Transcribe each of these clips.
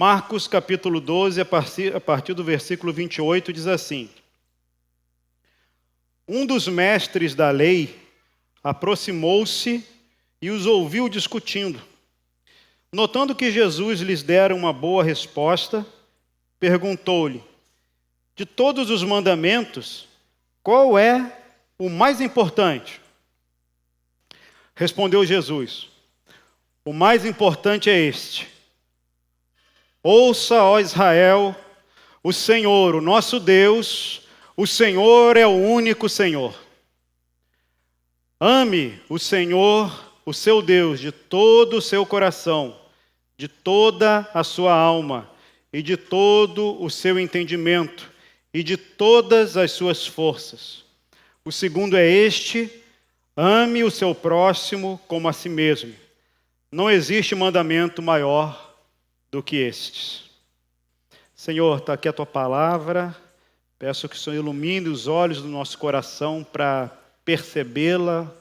Marcos capítulo 12, a partir do versículo 28, diz assim: Um dos mestres da lei aproximou-se e os ouviu discutindo. Notando que Jesus lhes dera uma boa resposta, perguntou-lhe: De todos os mandamentos, qual é o mais importante? Respondeu Jesus: O mais importante é este: Ouça, ó Israel, o Senhor, o nosso Deus, o Senhor é o único Senhor. Ame o Senhor, o seu Deus, de todo o seu coração, de toda a sua alma e de todo o seu entendimento e de todas as suas forças. O segundo é este: ame o seu próximo como a si mesmo. Não existe mandamento maior do que estes. Senhor, está aqui a tua palavra. Peço que o Senhor ilumine os olhos do nosso coração para percebê-la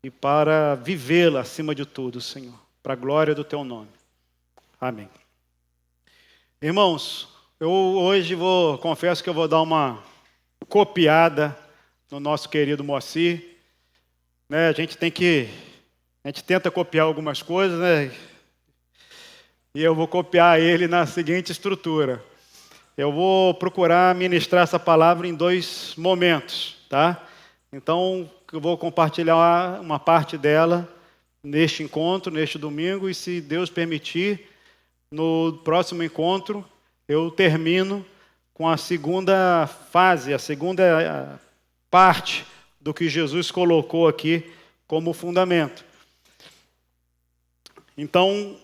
e para vivê-la acima de tudo, Senhor, para a glória do teu nome. Amém. Irmãos, eu hoje confesso que eu vou dar uma copiada no nosso querido Moacir. A gente tenta copiar algumas coisas, né? E eu vou copiar ele na seguinte estrutura. Eu vou procurar ministrar essa palavra em 2 momentos, tá? Então, eu vou compartilhar uma parte dela neste encontro, neste domingo, e se Deus permitir, no próximo encontro, eu termino com a segunda fase, a segunda parte do que Jesus colocou aqui como fundamento. Então,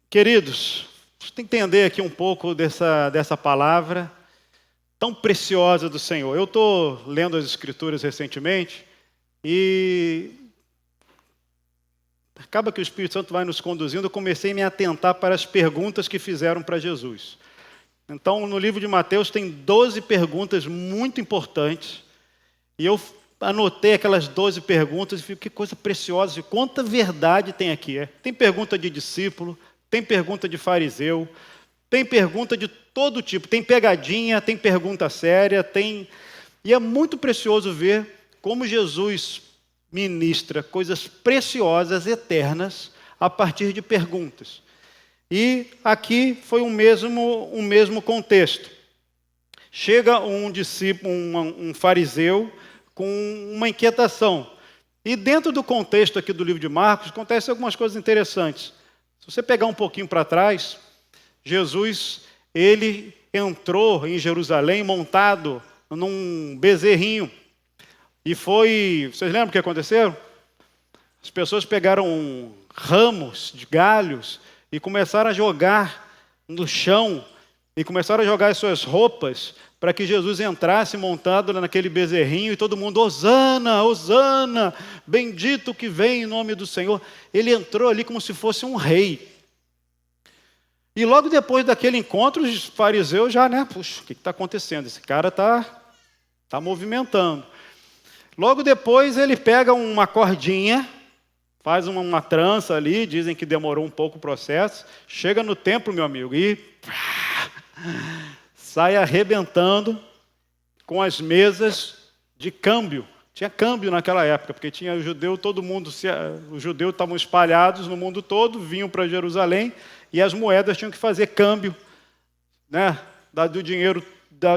queridos, você tem que entender aqui um pouco dessa palavra tão preciosa do Senhor. Eu estou lendo as Escrituras recentemente e acaba que o Espírito Santo vai nos conduzindo. Eu comecei a me atentar para as perguntas que fizeram para Jesus. Então, no livro de Mateus tem 12 perguntas muito importantes e eu anotei aquelas 12 perguntas e fico, que coisa preciosa, quanta verdade tem aqui. Tem pergunta de discípulo, tem pergunta de fariseu, tem pergunta de todo tipo, tem pegadinha, tem pergunta séria, E é muito precioso ver como Jesus ministra coisas preciosas, eternas, a partir de perguntas. E aqui foi o mesmo contexto. Chega um discípulo, um fariseu, com uma inquietação. E dentro do contexto aqui do livro de Marcos, acontecem algumas coisas interessantes. Se você pegar um pouquinho para trás, Jesus, ele entrou em Jerusalém montado num bezerrinho. E vocês lembram o que aconteceu? As pessoas pegaram ramos de galhos e começaram a jogar no chão, e começaram a jogar as suas roupas para que Jesus entrasse montado naquele bezerrinho, e todo mundo, Hosana, Hosana, bendito que vem em nome do Senhor. Ele entrou ali como se fosse um rei. E logo depois daquele encontro, os fariseus já, puxa, o que está acontecendo? Esse cara está movimentando. Logo depois ele pega uma cordinha, faz uma trança ali, dizem que demorou um pouco o processo, chega no templo, meu amigo, e sai arrebentando com as mesas de câmbio. Tinha câmbio naquela época, porque tinha os judeus estavam espalhados no mundo todo, vinham para Jerusalém, e as moedas tinham que fazer câmbio, dar do dinheiro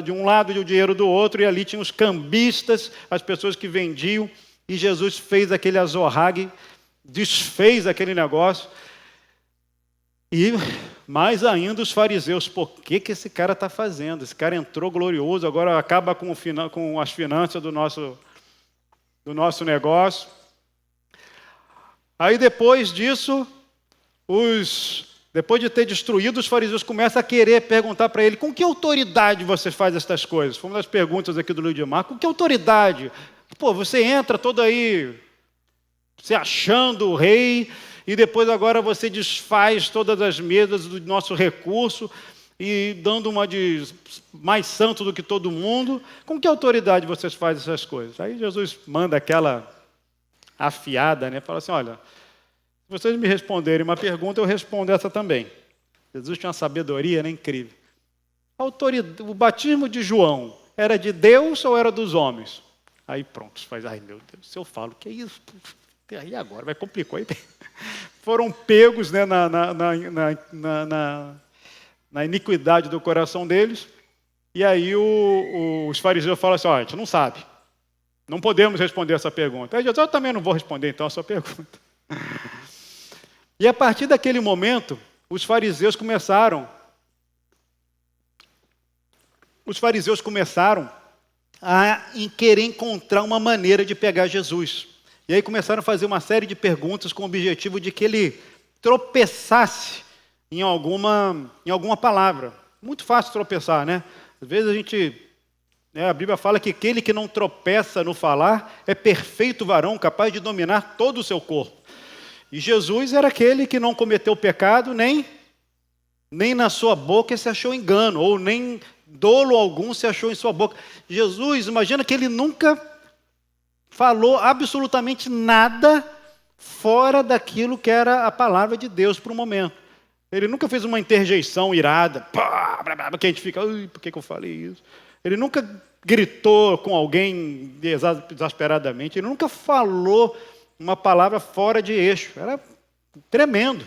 de um lado e o dinheiro do outro, e ali tinham os cambistas, as pessoas que vendiam, e Jesus fez aquele azorrague, desfez aquele negócio. E mais ainda os fariseus, por que esse cara está fazendo? Esse cara entrou glorioso, agora acaba com as finanças do nosso negócio. Aí depois disso, depois de ter destruído, os fariseus começam a querer perguntar para ele: com que autoridade você faz estas coisas? Foi uma das perguntas aqui do livro de Marcos. Com que autoridade? Você entra todo aí se achando o rei, e depois agora você desfaz todas as mesas do nosso recurso e dando uma de mais santo do que todo mundo. Com que autoridade vocês fazem essas coisas? Aí Jesus manda aquela afiada, fala assim: olha, se vocês me responderem uma pergunta, eu respondo essa também. Jesus tinha uma sabedoria, né? Incrível. O batismo de João era de Deus ou era dos homens? Aí pronto, faz, ai meu Deus, se eu falo, que é isso? Aí agora vai complicar. Aí foram pegos, né, na iniquidade do coração deles, e aí os fariseus falam assim, a gente não sabe, não podemos responder essa pergunta. Aí Jesus, eu também não vou responder então a sua pergunta. E a partir daquele momento, os fariseus começaram a querer encontrar uma maneira de pegar Jesus. E aí começaram a fazer uma série de perguntas com o objetivo de que ele tropeçasse em alguma palavra. Muito fácil tropeçar, né? Às vezes a Bíblia fala que aquele que não tropeça no falar é perfeito varão, capaz de dominar todo o seu corpo. E Jesus era aquele que não cometeu pecado, nem na sua boca se achou engano, ou nem dolo algum se achou em sua boca. Jesus, imagina que ele nunca falou absolutamente nada fora daquilo que era a palavra de Deus para o momento. Ele nunca fez uma interjeição irada, que a gente fica, por que eu falei isso? Ele nunca gritou com alguém exasperadamente, ele nunca falou uma palavra fora de eixo, era tremendo.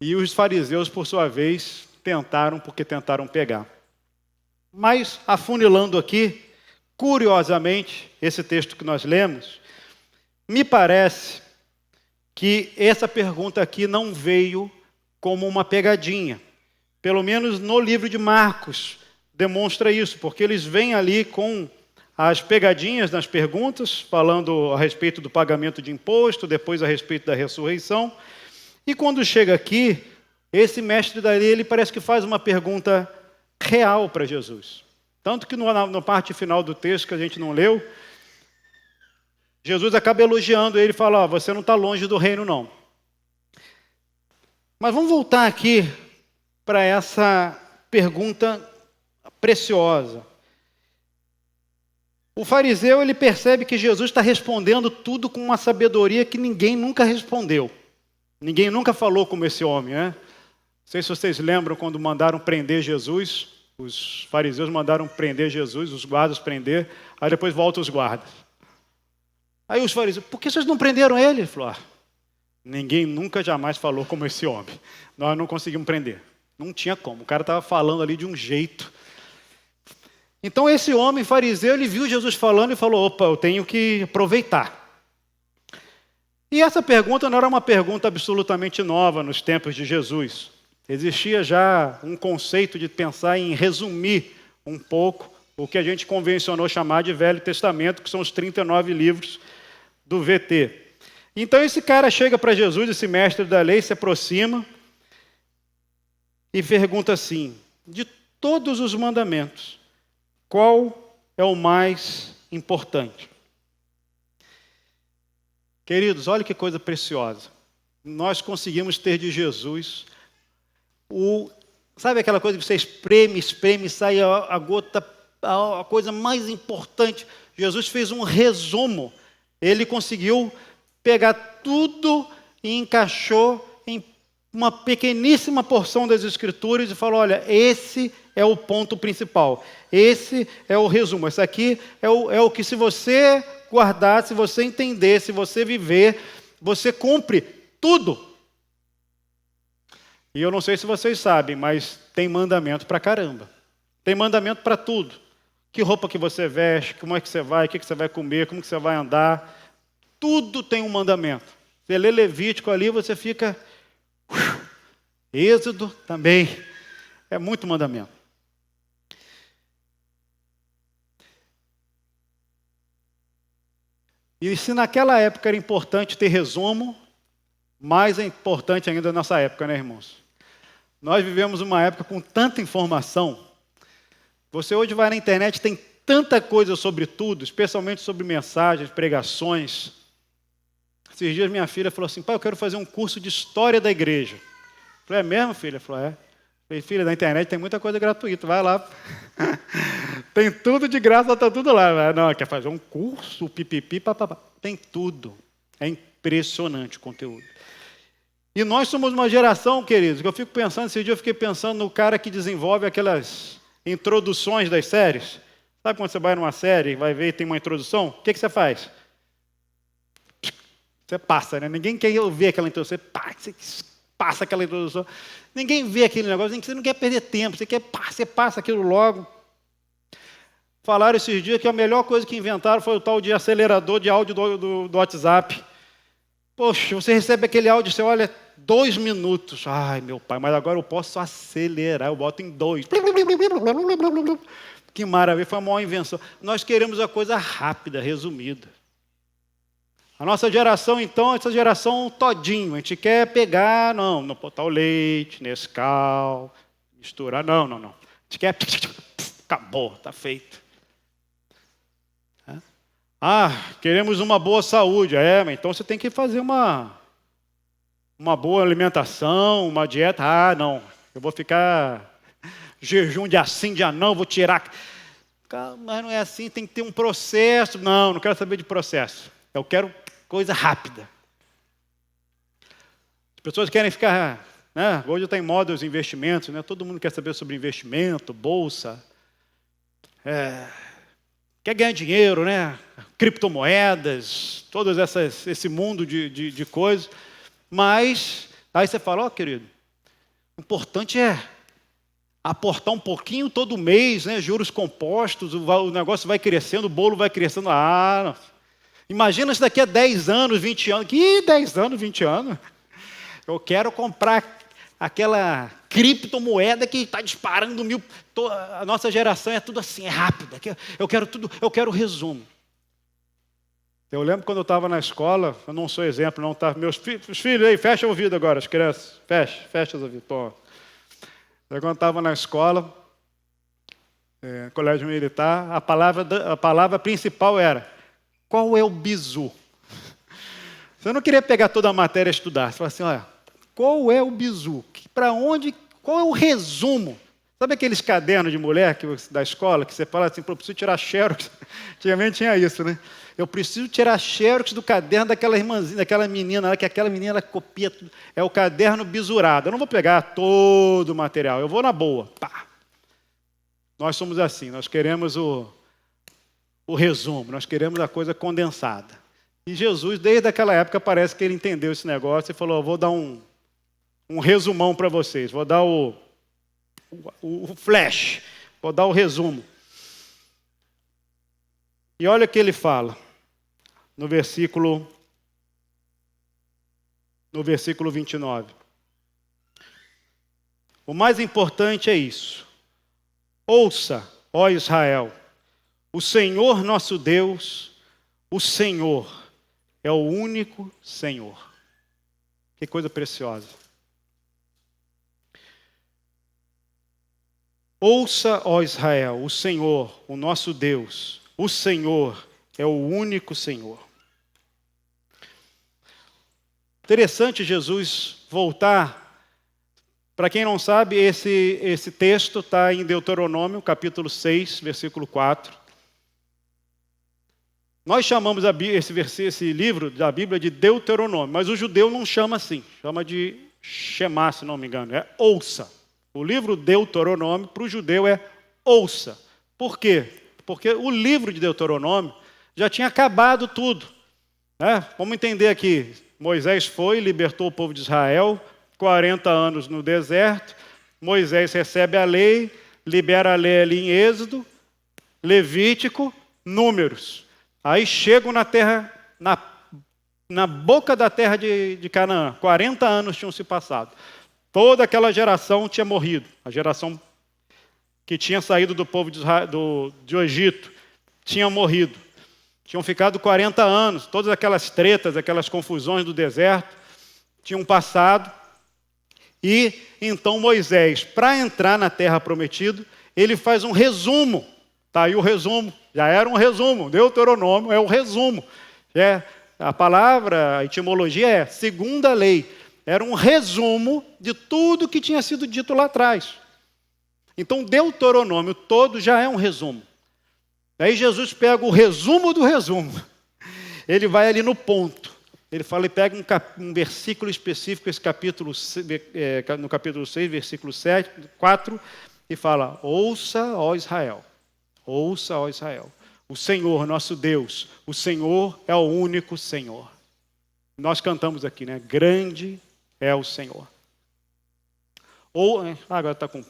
E os fariseus, por sua vez, tentaram pegar. Mas, afunilando aqui, curiosamente, esse texto que nós lemos, me parece que essa pergunta aqui não veio como uma pegadinha. Pelo menos no livro de Marcos demonstra isso, porque eles vêm ali com as pegadinhas nas perguntas, falando a respeito do pagamento de imposto, depois a respeito da ressurreição. E quando chega aqui, esse mestre da lei, ele parece que faz uma pergunta real para Jesus. Tanto que na parte final do texto que a gente não leu, Jesus acaba elogiando ele e fala, você não está longe do reino não. Mas vamos voltar aqui para essa pergunta preciosa. O fariseu, ele percebe que Jesus está respondendo tudo com uma sabedoria que ninguém nunca respondeu. Ninguém nunca falou como esse homem, né? Não sei se vocês lembram quando mandaram prender Jesus, os fariseus mandaram prender Jesus, os guardas prender, aí depois voltam os guardas. Aí os fariseus, por que vocês não prenderam ele? Ele falou, ninguém nunca jamais falou como esse homem. Nós não conseguimos prender. Não tinha como, o cara estava falando ali de um jeito. Então esse homem fariseu, ele viu Jesus falando e falou, opa, eu tenho que aproveitar. E essa pergunta não era uma pergunta absolutamente nova nos tempos de Jesus. Existia já um conceito de pensar em resumir um pouco o que a gente convencionou chamar de Velho Testamento, que são os 39 livros do VT. Então esse cara chega para Jesus, esse mestre da lei, se aproxima e pergunta assim, de todos os mandamentos, qual é o mais importante? Queridos, olha que coisa preciosa. Nós conseguimos ter de Jesus sabe aquela coisa que você espreme, sai a gota, a coisa mais importante. Jesus fez um resumo. Ele conseguiu pegar tudo e encaixou em uma pequeníssima porção das Escrituras e falou, olha, esse é o ponto principal. Esse é o resumo. Esse aqui é o que, se você guardar, se você entender, se você viver, você cumpre tudo. E eu não sei se vocês sabem, mas tem mandamento pra caramba. Tem mandamento para tudo. Que roupa que você veste, como é que você vai, o que você vai comer, como que você vai andar. Tudo tem um mandamento. Você lê Levítico ali, você fica... Êxodo também. É muito mandamento. E se naquela época era importante ter resumo, mais é importante ainda na nossa época, né, irmãos? Nós vivemos uma época com tanta informação. Você hoje vai na internet, tem tanta coisa sobre tudo, especialmente sobre mensagens, pregações. Esses dias minha filha falou assim, pai, eu quero fazer um curso de história da igreja. Eu falei, é mesmo, filha? Ela falou, é. Eu falei, filha, na internet tem muita coisa gratuita, vai lá. Tem tudo de graça, está tudo lá. Não, quer fazer um curso, pipipi, papapá. Tem tudo. É impressionante o conteúdo. E nós somos uma geração, queridos, que eu fico pensando, esse dia eu fiquei pensando no cara que desenvolve aquelas introduções das séries. Sabe quando você vai numa série, vai ver e tem uma introdução? O que você faz? Você passa, né? Ninguém quer ouvir aquela introdução. Você passa aquela introdução. Ninguém vê aquele negócio, você não quer perder tempo, você passa aquilo logo. Falaram esses dias que a melhor coisa que inventaram foi o tal de acelerador de áudio do WhatsApp. Poxa, você recebe aquele áudio, você olha 2 minutos. Ai, meu pai, mas agora eu posso acelerar, eu boto em 2. Que maravilha, foi uma maior invenção. Nós queremos a coisa rápida, resumida. A nossa geração, então, essa geração todinho. A gente quer pegar, não botar o leite, Nescau, misturar, não. A gente quer, acabou, está feito. Queremos uma boa saúde. Mas então você tem que fazer uma boa alimentação, uma dieta. Não, eu vou ficar jejum dia sim, dia não, vou tirar. Mas não é assim, tem que ter um processo. Não quero saber de processo. Eu quero coisa rápida. As pessoas querem ficar, né? Hoje está em moda os investimentos, né? Todo mundo quer saber sobre investimento, bolsa. Quer ganhar dinheiro, né? Criptomoedas, todo esse mundo de coisas. Mas, aí você fala, querido, o importante é aportar um pouquinho todo mês, né? Juros compostos, o negócio vai crescendo, o bolo vai crescendo. Não. Imagina se daqui a 10 anos, 20 anos. Que 10 anos, 20 anos? Eu quero comprar aquela criptomoeda que está disparando 1000. A nossa geração é tudo assim, é rápida. Eu quero tudo, eu quero o resumo. Eu lembro quando eu estava na escola, eu não sou exemplo, não, tá? Os filhos aí, fecha o ouvido agora, as crianças. Fecha os ouvidos. Quando eu estava na escola, colégio militar, a palavra principal era: qual é o bizu? Você não queria pegar toda a matéria e estudar. Você falava assim, olha, qual é o bizu? Para onde? Qual é o resumo? Sabe aqueles cadernos de mulher da escola que você fala assim, eu preciso tirar xerox? Antigamente tinha isso, né? Eu preciso tirar xerox do caderno daquela irmãzinha, daquela menina, que aquela menina ela copia tudo. É o caderno bisurado. Eu não vou pegar todo o material, eu vou na boa. Pá. Nós somos assim, nós queremos o resumo, nós queremos a coisa condensada. E Jesus, desde aquela época, parece que ele entendeu esse negócio e falou, vou dar um resumão para vocês, vou dar o flash, vou dar o resumo. E olha o que ele fala, no versículo 29. O mais importante é isso. Ouça, ó Israel, o Senhor nosso Deus, o Senhor é o único Senhor. Que coisa preciosa. Ouça, ó Israel, o Senhor, o nosso Deus, o Senhor é o único Senhor. Interessante Jesus voltar. Para quem não sabe, esse texto está em Deuteronômio, capítulo 6, versículo 4. Nós chamamos esse livro da Bíblia de Deuteronômio, mas o judeu não chama assim, chama de Shema, se não me engano, é ouça. O livro Deuteronômio, para o judeu, é ouça. Por quê? Porque o livro de Deuteronômio já tinha acabado tudo. Né? Vamos entender aqui. Moisés foi, libertou o povo de Israel, 40 anos no deserto. Moisés recebe a lei, libera a lei ali em Êxodo, Levítico, Números. Aí chegam na terra, na boca da terra de Canaã. 40 anos tinham se passado. Toda aquela geração tinha morrido. A geração que tinha saído do povo do Egito tinha morrido. Tinham ficado 40 anos. Todas aquelas tretas, aquelas confusões do deserto tinham passado. E então Moisés, para entrar na terra prometida, ele faz um resumo. Está aí o resumo. Já era um resumo. Deuteronômio é o resumo. A palavra, a etimologia é segunda lei. Era um resumo de tudo que tinha sido dito lá atrás. Então, Deuteronômio todo já é um resumo. Aí Jesus pega o resumo do resumo. Ele vai ali no ponto. ele fala e pega um versículo específico, esse capítulo, no capítulo 6, versículo 4, e fala: ouça, ó Israel, ouça, ó Israel, o Senhor, nosso Deus, o Senhor é o único Senhor. Nós cantamos aqui, né? Grande é o Senhor. Agora está com...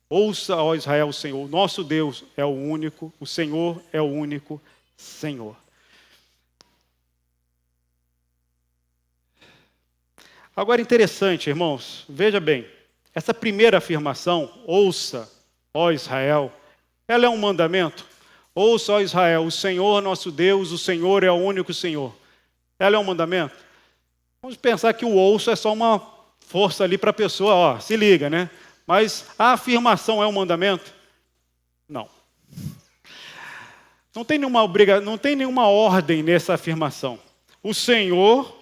Ouça, ó Israel, o Senhor, nosso Deus é o único, o Senhor é o único Senhor. Agora, interessante, irmãos, veja bem, essa primeira afirmação, ouça, ó Israel, ela é um mandamento? Ouça, ó Israel, o Senhor, nosso Deus, o Senhor é o único Senhor. Ela é um mandamento? Vamos pensar que o ouça é só uma força ali para a pessoa, ó, se liga, né? Mas a afirmação é um mandamento? Não. Não tem nenhuma ordem nessa afirmação. O Senhor,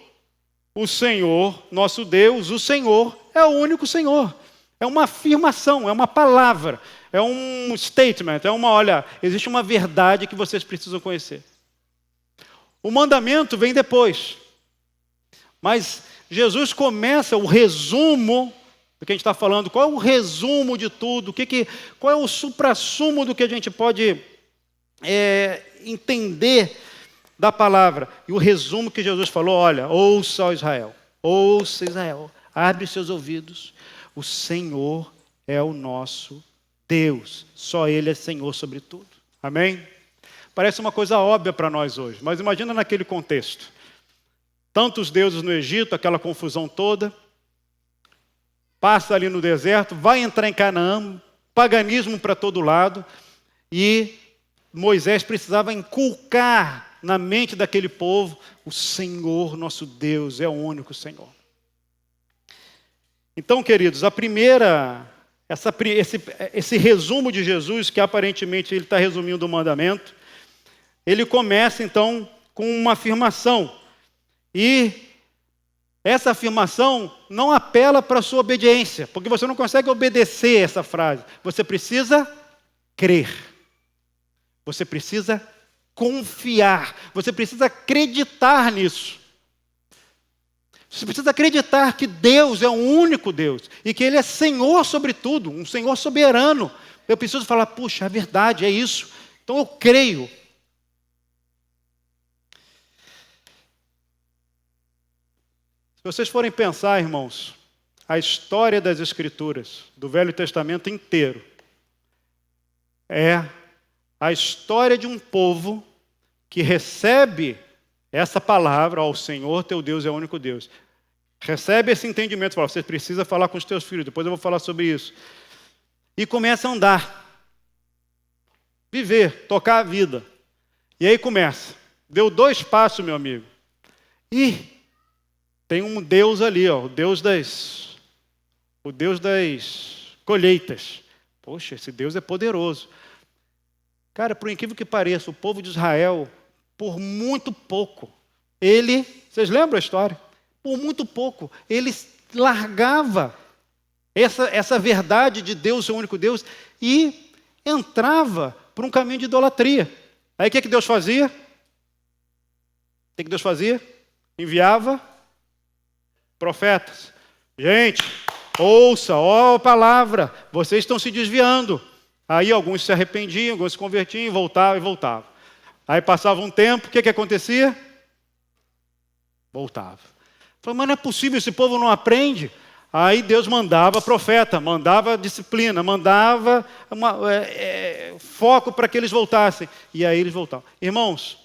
nosso Deus, o Senhor é o único Senhor. É uma afirmação, é uma palavra, é um statement, olha, existe uma verdade que vocês precisam conhecer. O mandamento vem depois. Mas Jesus começa o resumo do que a gente está falando. Qual é o resumo de tudo? Qual é o suprassumo do que a gente pode entender da palavra? E o resumo que Jesus falou, olha, ouça, ó Israel, abre seus ouvidos. O Senhor é o nosso Deus. Só Ele é Senhor sobre tudo. Amém? Parece uma coisa óbvia para nós hoje, mas imagina naquele contexto. Tantos deuses no Egito, aquela confusão toda. Passa ali no deserto, vai entrar em Canaã, paganismo para todo lado, e Moisés precisava inculcar na mente daquele povo: o Senhor, nosso Deus, é o único Senhor. Então, queridos, esse resumo de Jesus, que aparentemente ele está resumindo o mandamento, ele começa então com uma afirmação. E essa afirmação não apela para a sua obediência, porque você não consegue obedecer essa frase. Você precisa crer. Você precisa confiar. Você precisa acreditar nisso. Você precisa acreditar que Deus é o único Deus e que Ele é Senhor sobre tudo, um Senhor soberano. Eu preciso falar, puxa, é verdade, é isso. Então eu creio. Se vocês forem pensar, irmãos, a história das Escrituras, do Velho Testamento inteiro, é a história de um povo que recebe essa palavra, ó, o Senhor teu Deus é o único Deus. Recebe esse entendimento, fala, você precisa falar com os teus filhos, depois eu vou falar sobre isso. E começa a andar, viver, tocar a vida. E aí começa. Deu 2 passos, meu amigo. E tem um Deus ali, ó, o Deus das colheitas. Poxa, esse Deus é poderoso. Cara, por incrível que pareça, o povo de Israel, por muito pouco, vocês lembram a história? Por muito pouco, ele largava essa verdade de Deus, o único Deus, e entrava por um caminho de idolatria. Aí o que Deus fazia? Enviava profetas. Gente, ouça, ó a palavra, vocês estão se desviando. Aí alguns se arrependiam, alguns se convertiam, voltavam. Aí passava um tempo, o que acontecia? Voltava. Falei, mas não é possível, esse povo não aprende. Aí Deus mandava profeta, mandava disciplina, mandava foco para que eles voltassem. E aí eles voltavam. Irmãos,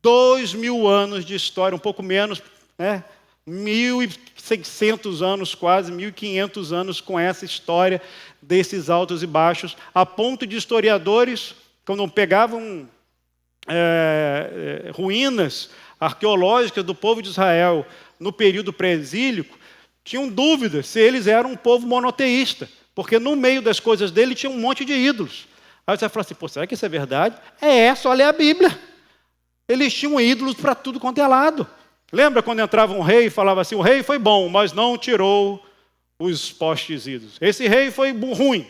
2000 anos de história, um pouco menos, né? 1.600 anos, quase 1.500 anos com essa história desses altos e baixos, a ponto de historiadores, quando pegavam ruínas arqueológicas do povo de Israel no período pré-exílico, tinham dúvidas se eles eram um povo monoteísta, porque no meio das coisas dele tinha um monte de ídolos. Aí você fala assim, pô, será que isso é verdade? Só ler a Bíblia. Eles tinham ídolos para tudo quanto é lado. Lembra quando entrava um rei e falava assim, o rei foi bom, mas não tirou os postes ídolos. Esse rei foi ruim,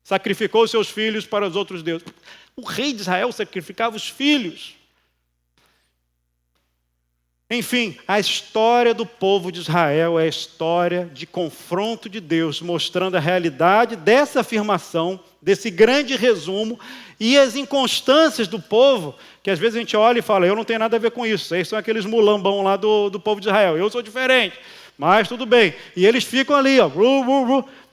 sacrificou seus filhos para os outros deuses. O rei de Israel sacrificava os filhos. Enfim, a história do povo de Israel é a história de confronto de Deus, mostrando a realidade dessa afirmação, desse grande resumo, e as inconstâncias do povo, que às vezes a gente olha e fala, eu não tenho nada a ver com isso, esses são aqueles mulambão lá do povo de Israel, eu sou diferente, mas tudo bem. E eles ficam ali, ó,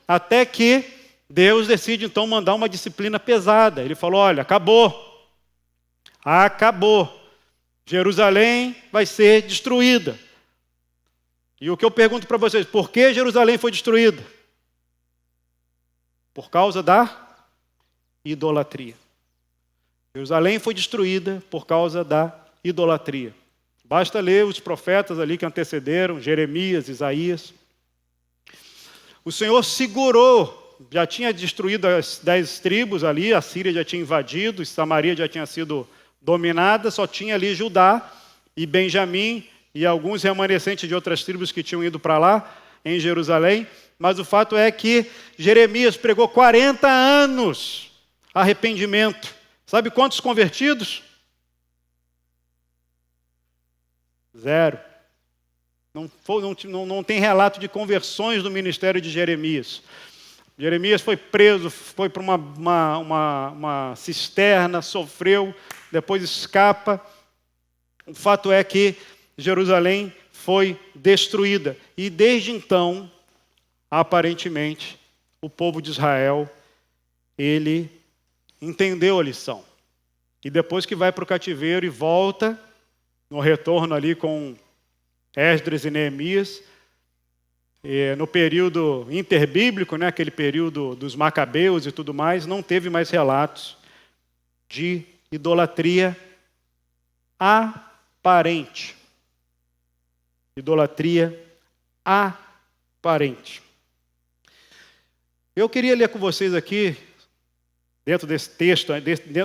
até que Deus decide então mandar uma disciplina pesada. Ele falou, olha, acabou. Jerusalém vai ser destruída. E o que eu pergunto para vocês, por que Jerusalém foi destruída? Por causa da idolatria. Jerusalém foi destruída por causa da idolatria. Basta ler os profetas ali que antecederam, Jeremias, Isaías. O Senhor segurou, já tinha destruído as 10 tribos ali, a Síria já tinha invadido, Samaria já tinha sido dominada, só tinha ali Judá e Benjamim e alguns remanescentes de outras tribos que tinham ido para lá, em Jerusalém. Mas o fato é que Jeremias pregou 40 anos arrependimento. Sabe quantos convertidos? 0. Não tem relato de conversões no ministério de Jeremias. Jeremias foi preso, foi para uma cisterna, sofreu, depois escapa. O fato é que Jerusalém foi destruída. E desde então, aparentemente, o povo de Israel, ele entendeu a lição. E depois que vai para o cativeiro e volta, no retorno ali com Esdras e Neemias, no período interbíblico, né, aquele período dos Macabeus e tudo mais, não teve mais relatos de idolatria aparente. Idolatria aparente. Eu queria ler com vocês aqui, dentro desse texto,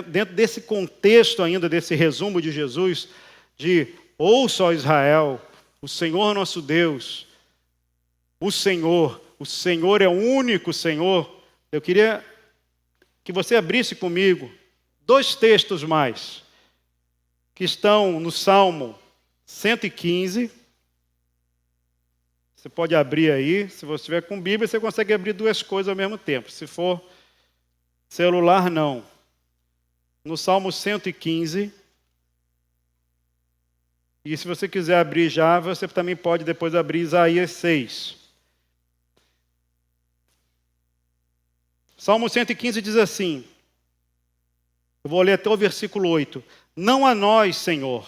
dentro desse contexto ainda, desse resumo de Jesus, de ouça, ó Israel, o Senhor nosso Deus, o Senhor é o único Senhor. Eu queria que você abrisse comigo 2 textos mais, que estão no Salmo 115. Você pode abrir aí, se você estiver com Bíblia, você consegue abrir 2 coisas ao mesmo tempo. Se for celular, não. No Salmo 115. E se você quiser abrir já, você também pode depois abrir Isaías 6. Salmo 115 diz assim, eu vou ler até o versículo 8. Não a nós, Senhor,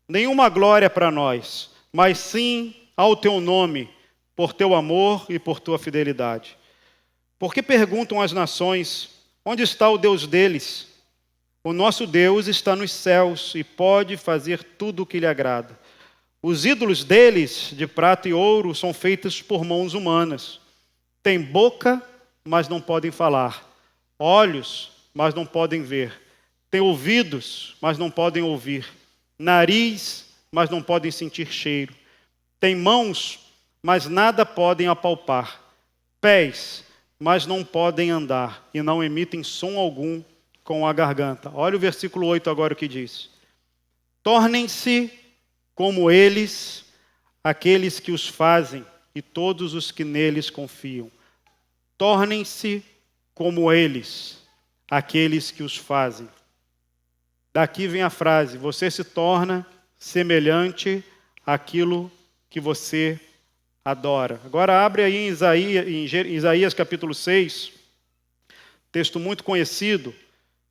nenhuma glória para nós, mas sim ao teu nome, por teu amor e por tua fidelidade. Porque perguntam as nações, onde está o Deus deles? O nosso Deus está nos céus e pode fazer tudo o que lhe agrada. Os ídolos deles, de prata e ouro, são feitos por mãos humanas. Têm boca, mas não podem falar. Olhos, mas não podem ver. Têm ouvidos, mas não podem ouvir. Nariz, mas não podem sentir cheiro. Têm mãos, mas nada podem apalpar. Pés, mas não podem andar. E não emitem som algum com a garganta. Olha o versículo 8 agora o que diz. Tornem-se como eles, aqueles que os fazem, e todos os que neles confiam. Tornem-se como eles, aqueles que os fazem. Daqui vem a frase, você se torna semelhante àquilo que você adora. Agora abre aí em Isaías capítulo 6, texto muito conhecido,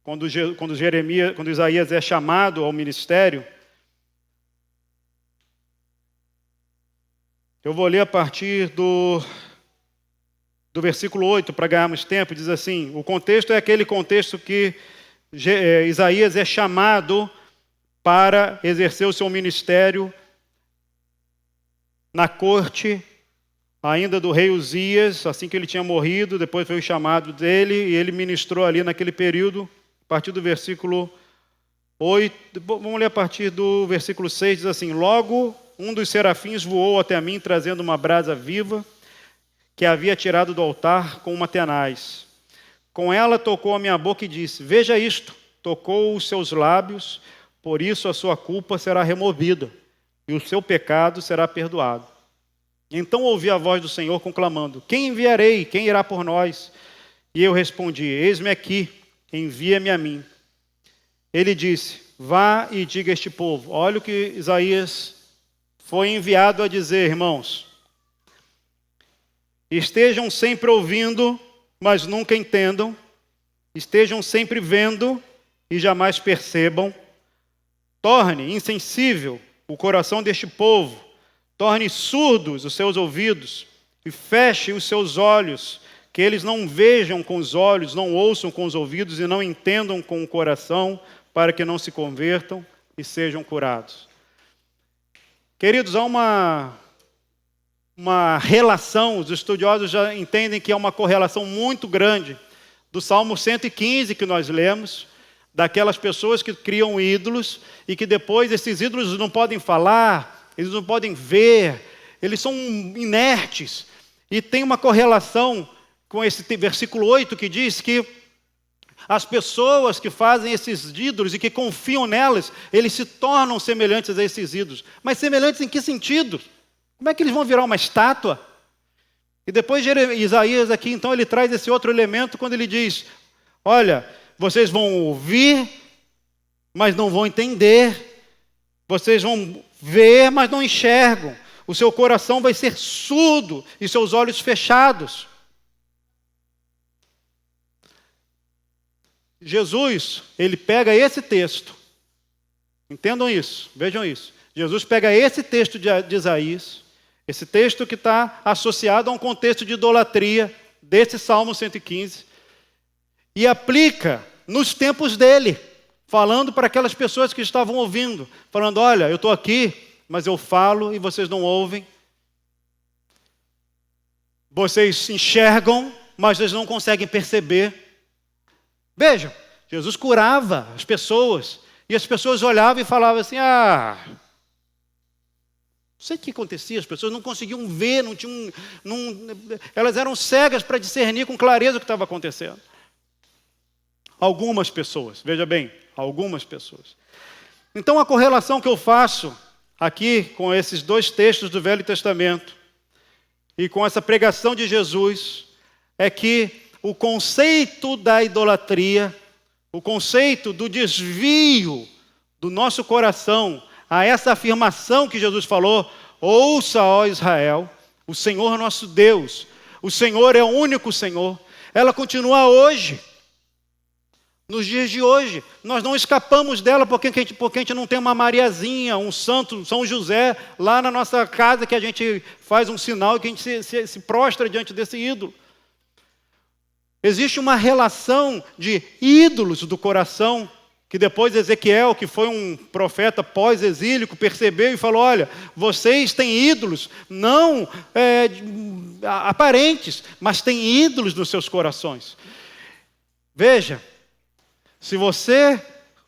quando Isaías é chamado ao ministério. Eu vou ler a partir do versículo 8, para ganharmos tempo, diz assim, o contexto é aquele contexto que Isaías é chamado para exercer o seu ministério na corte, ainda do rei Uzias, assim que ele tinha morrido, depois foi o chamado dele, e ele ministrou ali naquele período, a partir do versículo 8, vamos ler a partir do versículo 6, diz assim, logo um dos serafins voou até mim, trazendo uma brasa viva, que havia tirado do altar com uma tenaz. Com ela tocou a minha boca e disse, veja isto, tocou os seus lábios, por isso a sua culpa será removida, e o seu pecado será perdoado. Então ouvi a voz do Senhor conclamando: quem enviarei? Quem irá por nós? E eu respondi: eis-me aqui, envia-me a mim. Ele disse: vá e diga a este povo. Olha o que Isaías foi enviado a dizer, irmãos. Estejam sempre ouvindo, mas nunca entendam. Estejam sempre vendo e jamais percebam. Torne insensível o coração deste povo. Torne surdos os seus ouvidos e feche os seus olhos, que eles não vejam com os olhos, não ouçam com os ouvidos e não entendam com o coração, para que não se convertam e sejam curados. Queridos, há uma relação, os estudiosos já entendem que há uma correlação muito grande do Salmo 115 que nós lemos, daquelas pessoas que criam ídolos e que depois esses ídolos não podem falar, eles não podem ver, eles são inertes. E tem uma correlação com esse versículo 8 que diz que as pessoas que fazem esses ídolos e que confiam nelas, eles se tornam semelhantes a esses ídolos. Mas semelhantes em que sentido? Como é que eles vão virar uma estátua? E depois Isaías aqui, então, ele traz esse outro elemento quando ele diz: olha, vocês vão ouvir, mas não vão entender. Vocês vão ver, mas não enxergam. O seu coração vai ser surdo e seus olhos fechados. Jesus, ele pega esse texto, entendam isso, vejam isso. Jesus pega esse texto de Isaías, esse texto que está associado a um contexto de idolatria desse Salmo 115, e aplica nos tempos dele, falando para aquelas pessoas que estavam ouvindo, falando: olha, eu estou aqui, mas eu falo e vocês não ouvem. Vocês enxergam, mas vocês não conseguem perceber. Vejam, Jesus curava as pessoas, e as pessoas olhavam e falavam assim: não sei o que acontecia, as pessoas não conseguiam ver, elas eram cegas para discernir com clareza o que estava acontecendo. Algumas pessoas, veja bem, algumas pessoas. Então a correlação que eu faço aqui com esses dois textos do Velho Testamento e com essa pregação de Jesus é que o conceito da idolatria, o conceito do desvio do nosso coração a essa afirmação que Jesus falou: ouça, ó Israel, o Senhor nosso Deus, o Senhor é o único Senhor, ela continua hoje, nos dias de hoje. Nós não escapamos dela porque a gente não tem uma Mariazinha, um santo, São José, lá na nossa casa que a gente faz um sinal e que a gente se prostra diante desse ídolo. Existe uma relação de ídolos do coração, que depois Ezequiel, que foi um profeta pós-exílico, percebeu e falou: olha, vocês têm ídolos, não aparentes, mas têm ídolos nos seus corações. Veja, se você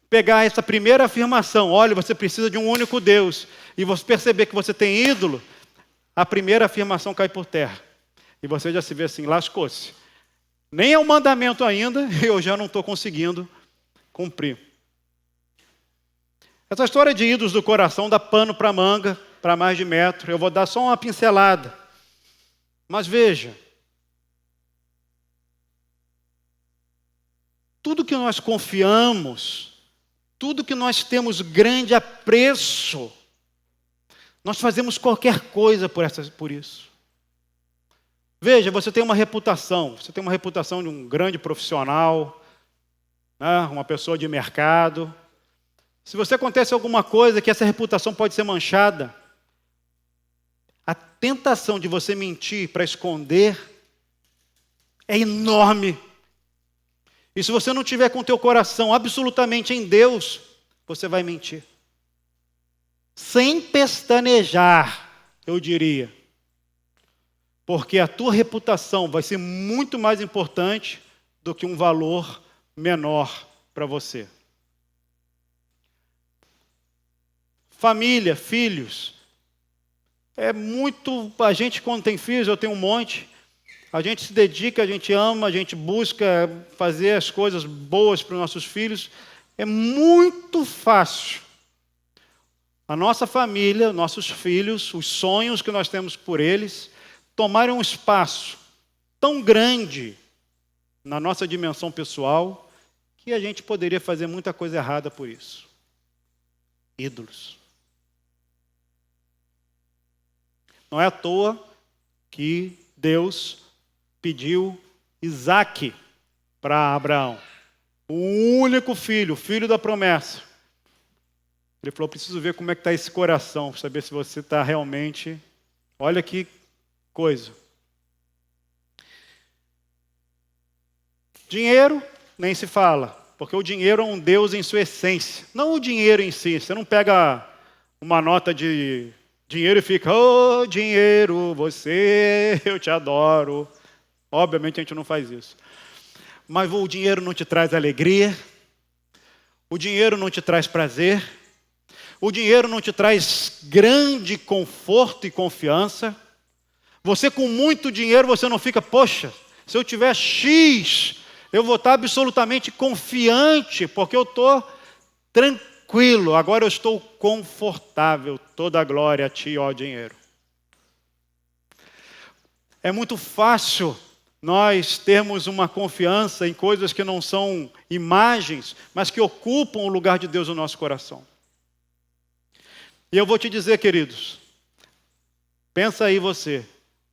pegar essa primeira afirmação, olha, você precisa de um único Deus, e você perceber que você tem ídolo, a primeira afirmação cai por terra. E você já se vê assim: lascou-se. Nem é um mandamento ainda, e eu já não estou conseguindo cumprir. Essa história de ídolos do coração dá pano para manga, para mais de metro. Eu vou dar só uma pincelada. Mas veja, tudo que nós confiamos, tudo que nós temos grande apreço, nós fazemos qualquer coisa por isso. Veja, você tem uma reputação de um grande profissional, né, uma pessoa de mercado. Se você acontece alguma coisa que essa reputação pode ser manchada, a tentação de você mentir para esconder é enorme. E se você não tiver com o teu coração absolutamente em Deus, você vai mentir. Sem pestanejar, eu diria. Porque a tua reputação vai ser muito mais importante do que um valor menor para você. Família, filhos. A gente quando tem filhos, eu tenho um monte, a gente se dedica, a gente ama, a gente busca fazer as coisas boas para os nossos filhos. É muito fácil a nossa família, nossos filhos, os sonhos que nós temos por eles, tomarem um espaço tão grande na nossa dimensão pessoal, que a gente poderia fazer muita coisa errada por isso. Ídolos. Não é à toa que Deus pediu Isaque para Abraão. O único filho, o filho da promessa. Ele falou, preciso ver como é que está esse coração, para saber se você está realmente... Olha que coisa. Dinheiro, nem se fala, porque o dinheiro é um Deus em sua essência. Não o dinheiro em si. Você não pega uma nota de dinheiro e fica, oh, dinheiro, eu te adoro. Obviamente a gente não faz isso. Mas o dinheiro não te traz alegria, o dinheiro não te traz prazer, o dinheiro não te traz grande conforto e confiança. Você com muito dinheiro, você não fica, poxa, se eu tiver X, eu vou estar absolutamente confiante, porque eu estou tranquilo, agora eu estou confortável. Toda a glória a ti, ó dinheiro. É muito fácil nós termos uma confiança em coisas que não são imagens, mas que ocupam o lugar de Deus no nosso coração. E eu vou te dizer, queridos, pensa aí você,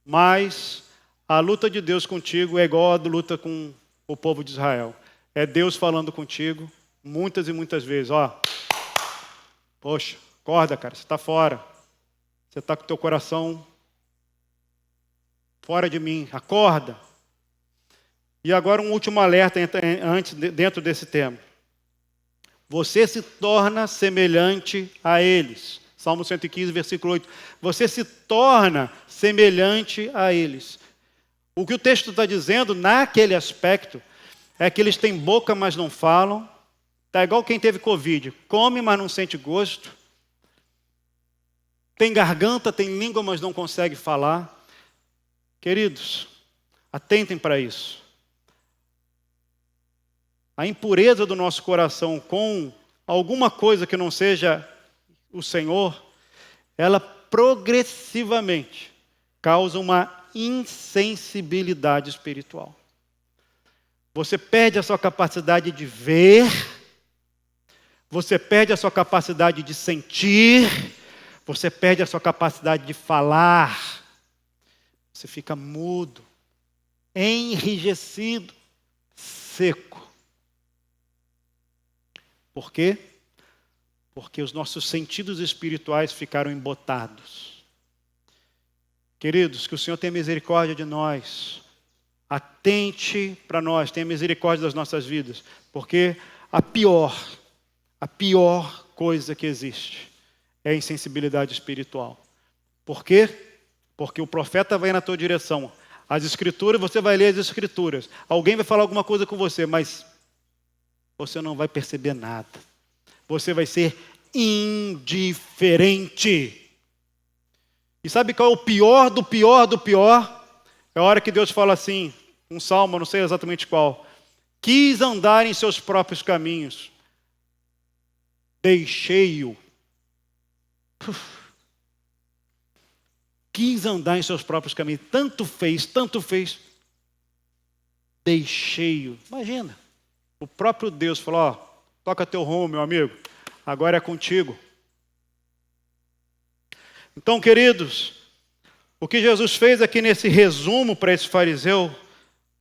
mas a luta de Deus contigo é igual a luta com o povo de Israel. É Deus falando contigo muitas e muitas vezes, poxa, acorda, cara, você está fora. Você está com o teu coração fora de mim, acorda. E agora um último alerta dentro desse tema. Você se torna semelhante a eles. Salmo 115, versículo 8. Você se torna semelhante a eles. O que o texto está dizendo, naquele aspecto, é que eles têm boca, mas não falam. Está igual quem teve Covid. Come, mas não sente gosto. Tem garganta, tem língua, mas não consegue falar. Queridos, atentem para isso. A impureza do nosso coração com alguma coisa que não seja o Senhor, ela progressivamente causa uma insensibilidade espiritual. Você perde a sua capacidade de ver, você perde a sua capacidade de sentir, você perde a sua capacidade de falar, você fica mudo, enrijecido, seco. Por quê? Porque os nossos sentidos espirituais ficaram embotados. Queridos, que o Senhor tenha misericórdia de nós. Atente para nós, tenha misericórdia das nossas vidas. Porque a pior coisa que existe é a insensibilidade espiritual. Por quê? Porque o profeta vai na tua direção. As escrituras, você vai ler as escrituras. Alguém vai falar alguma coisa com você, mas você não vai perceber nada. Você vai ser indiferente. E sabe qual é o pior do pior do pior? É a hora que Deus fala assim, um salmo, não sei exatamente qual. Quis andar em seus próprios caminhos. Deixei-o. Quis andar em seus próprios caminhos. Tanto fez. Deixei-o. Imagina. O próprio Deus falou, toca teu rumo, meu amigo. Agora é contigo. Então, queridos, o que Jesus fez aqui nesse resumo para esse fariseu,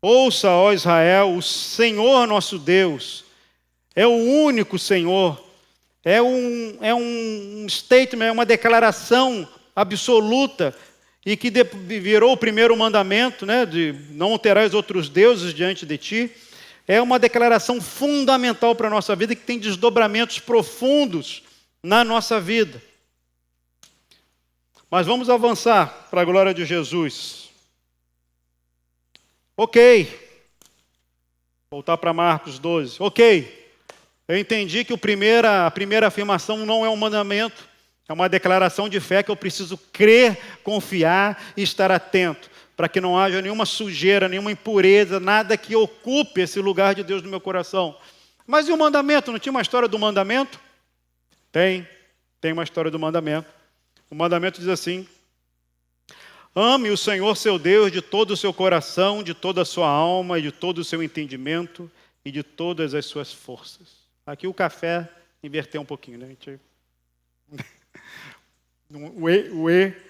ouça, ó Israel, o Senhor nosso Deus é o único Senhor, é um statement, é uma declaração absoluta e que virou o primeiro mandamento, né, de não terás outros deuses diante de ti. É uma declaração fundamental para a nossa vida que tem desdobramentos profundos na nossa vida. Mas vamos avançar para a glória de Jesus. Ok. Voltar para Marcos 12. Ok. Eu entendi que a primeira afirmação não é um mandamento, é uma declaração de fé que eu preciso crer, confiar e estar atento, para que não haja nenhuma sujeira, nenhuma impureza, nada que ocupe esse lugar de Deus no meu coração. Mas e o mandamento? Não tinha uma história do mandamento? Tem. tem uma história do mandamento. O mandamento diz assim: ame o Senhor seu Deus de todo o seu coração, de toda a sua alma e de todo o seu entendimento e de todas as suas forças. Aqui o café inverteu um pouquinho, né?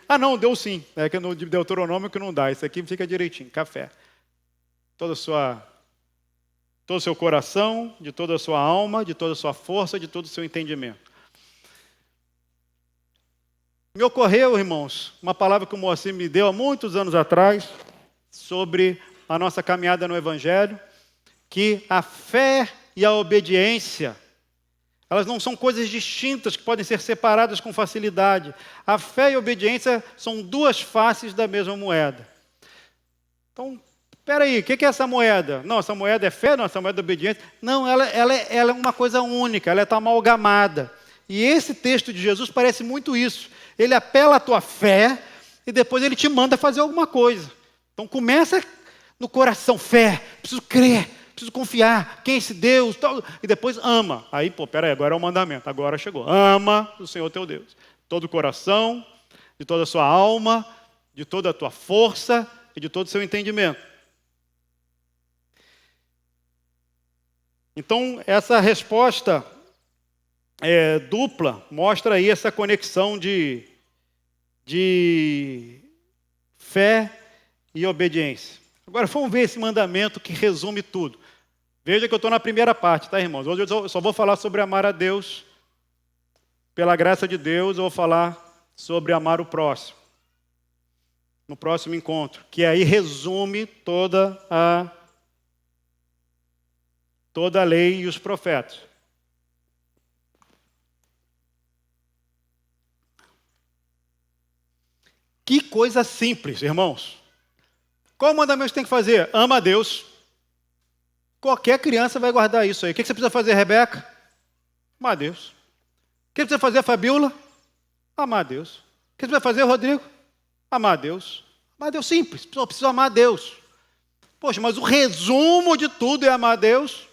Ah, não, deu sim. É que no Deuteronômio que não dá. Isso aqui fica direitinho, café. Todo o seu coração, de toda a sua alma, de toda a sua força, de todo o seu entendimento. Me ocorreu, irmãos, uma palavra que o Moacir me deu há muitos anos atrás, sobre a nossa caminhada no Evangelho, que a fé e a obediência, elas não são coisas distintas que podem ser separadas com facilidade. A fé e a obediência são duas faces da mesma moeda. Então, espera aí, o que é essa moeda? Não, essa moeda é fé, não, essa moeda é obediência. Não, ela é uma coisa única, ela está amalgamada. E esse texto de Jesus parece muito isso. Ele apela à tua fé e depois ele te manda fazer alguma coisa. Então começa no coração, fé, preciso crer, preciso confiar, quem é esse Deus? Tal, e depois ama. Aí, peraí, agora é o mandamento, agora chegou. Ama o Senhor teu Deus. Todo o coração, de toda a sua alma, de toda a tua força e de todo o seu entendimento. Então, essa resposta dupla mostra aí essa conexão de fé e obediência. Agora vamos ver esse mandamento que resume tudo. Veja que eu estou na primeira parte, tá, irmãos? Hoje eu só vou falar sobre amar a Deus. Pela graça de Deus, eu vou falar sobre amar o próximo. No próximo encontro, que aí resume toda a lei e os profetas. Que coisa simples, irmãos. Qual mandamento você tem que fazer? Ama a Deus. Qualquer criança vai guardar isso aí. O que você precisa fazer, Rebeca? Amar a Deus. O que você precisa fazer, Fabiola? Amar a Deus. O que você precisa fazer, Rodrigo? Amar a Deus. Amar a Deus simples. Só precisa amar a Deus. Poxa, mas o resumo de tudo é amar a Deus.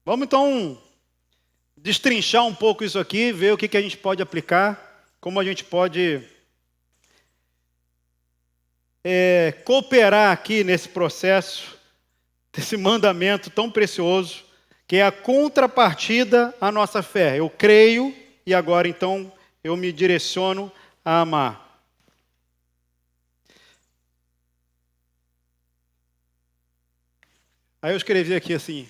Vamos então destrinchar um pouco isso aqui, ver o que a gente pode aplicar, como a gente pode cooperar aqui nesse processo, desse mandamento tão precioso, que é a contrapartida à nossa fé. Eu creio e agora então eu me direciono a amar. Aí eu escrevi aqui assim,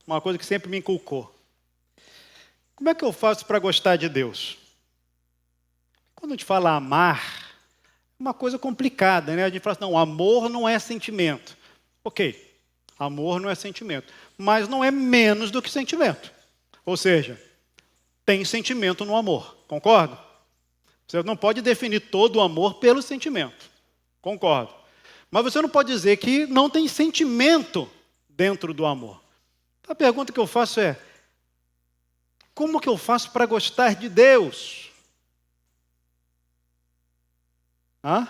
uma coisa que sempre me inculcou. Como é que eu faço para gostar de Deus? Quando a gente fala amar, é uma coisa complicada, né? A gente fala assim, não, amor não é sentimento. Ok, amor não é sentimento, mas não é menos do que sentimento. Ou seja, tem sentimento no amor, concorda? Você não pode definir todo o amor pelo sentimento, concordo. Mas você não pode dizer que não tem sentimento dentro do amor. A pergunta que eu faço é, como que eu faço para gostar de Deus? Hã?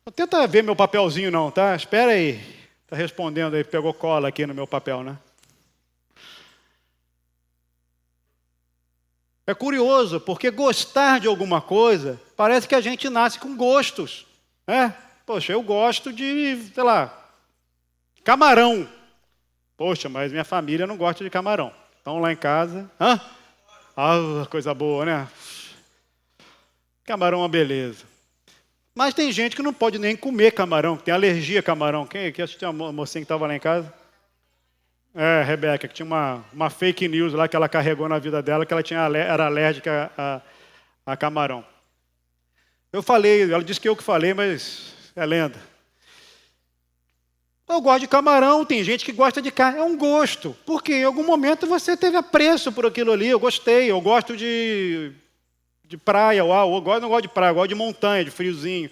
Não tenta ver meu papelzinho não, tá? Espera aí. Está respondendo aí, pegou cola aqui no meu papel, né? É curioso, porque gostar de alguma coisa, parece que a gente nasce com gostos. Né? Poxa, eu gosto de, sei lá, camarão. Poxa, mas minha família não gosta de camarão. Então lá em casa, ah, coisa boa, né? Camarão é uma beleza. Mas tem gente que não pode nem comer camarão, que tem alergia a camarão. Quem aqui assistiu uma mocinha que estava lá em casa? Rebeca, que tinha uma fake news lá que ela carregou na vida dela, que ela era alérgica a camarão. Eu falei, ela disse que eu que falei, mas é lenda. Eu gosto de camarão, tem gente que gosta de carne, é um gosto. Porque em algum momento você teve apreço por aquilo ali, eu gostei, eu gosto de praia, eu não gosto de praia, eu gosto de montanha, de friozinho.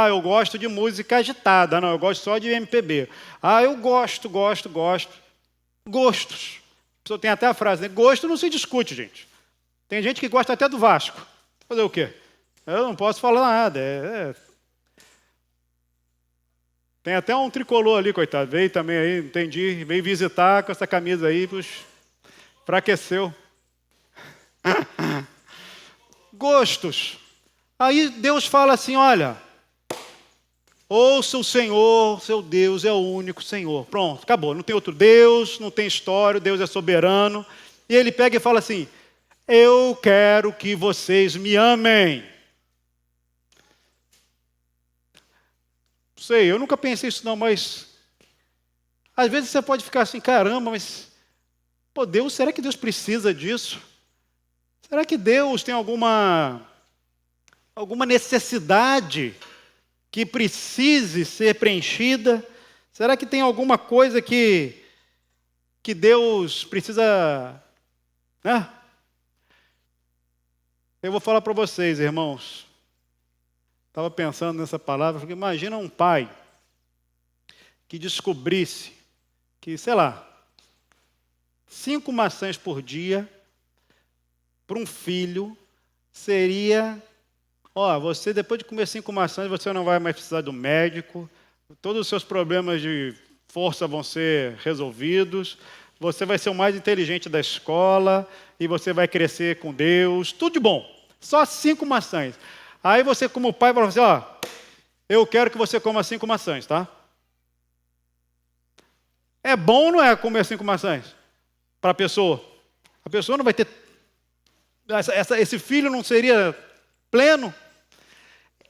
Eu gosto de música agitada, não, eu gosto só de MPB. Eu gosto. Gostos. A pessoa tem até a frase, né? Gosto não se discute, gente. Tem gente que gosta até do Vasco. Fazer o quê? Eu não posso falar nada. Tem até um tricolor ali, coitado. Veio também aí, entendi. Veio visitar com essa camisa aí, enfraqueceu. gostos. Aí Deus fala assim, olha, ouça o Senhor, seu Deus é o único Senhor. Pronto, acabou. Não tem outro Deus, não tem história, Deus é soberano. E ele pega e fala assim, eu quero que vocês me amem. Não sei, eu nunca pensei isso não, mas às vezes você pode ficar assim, caramba, mas pô, Deus, será que Deus precisa disso? Será que Deus tem alguma necessidade que precise ser preenchida? Será que tem alguma coisa que Deus precisa, né? Eu vou falar para vocês, irmãos. Estava pensando nessa palavra, porque imagina um pai que descobrisse que, sei lá, 5 maçãs por dia para um filho seria, você depois de comer 5 maçãs, você não vai mais precisar do médico, todos os seus problemas de força vão ser resolvidos, você vai ser o mais inteligente da escola e você vai crescer com Deus, tudo de bom, só 5 maçãs. Aí você, como pai, fala assim, eu quero que você coma 5 maçãs, tá? É bom ou não é comer 5 maçãs para a pessoa? A pessoa não vai ter, esse filho não seria pleno?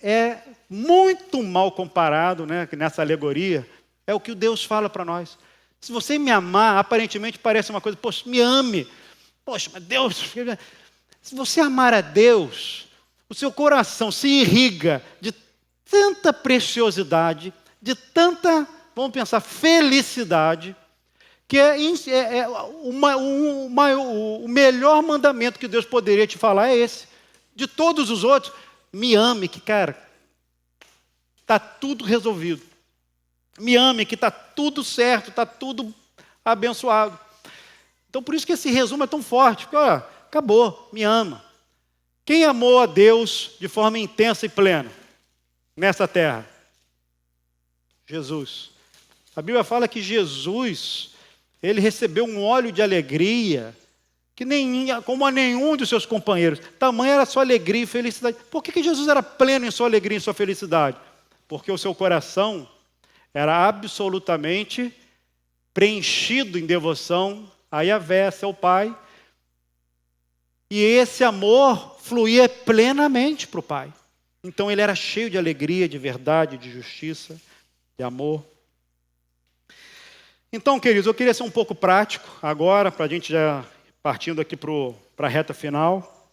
É muito mal comparado, né, nessa alegoria, é o que Deus fala para nós. Se você me amar, aparentemente parece uma coisa, poxa, me ame. Poxa, mas Deus, se você amar a Deus, o seu coração se irriga de tanta preciosidade, de tanta, vamos pensar, felicidade, que o melhor mandamento que Deus poderia te falar é esse. De todos os outros, me ame, que, cara, está tudo resolvido. Me ame, que está tudo certo, está tudo abençoado. Então, por isso que esse resumo é tão forte, porque, acabou, me ama. Quem amou a Deus de forma intensa e plena nessa terra? Jesus. A Bíblia fala que Jesus, ele recebeu um óleo de alegria que como a nenhum dos seus companheiros. Tamanha era a sua alegria e felicidade. Por que Jesus era pleno em sua alegria e em sua felicidade? Porque o seu coração era absolutamente preenchido em devoção a Yahvé, seu Pai. E esse amor fluía plenamente para o Pai. Então ele era cheio de alegria, de verdade, de justiça, de amor. Então, queridos, eu queria ser um pouco prático agora, para a gente já partindo aqui para a reta final.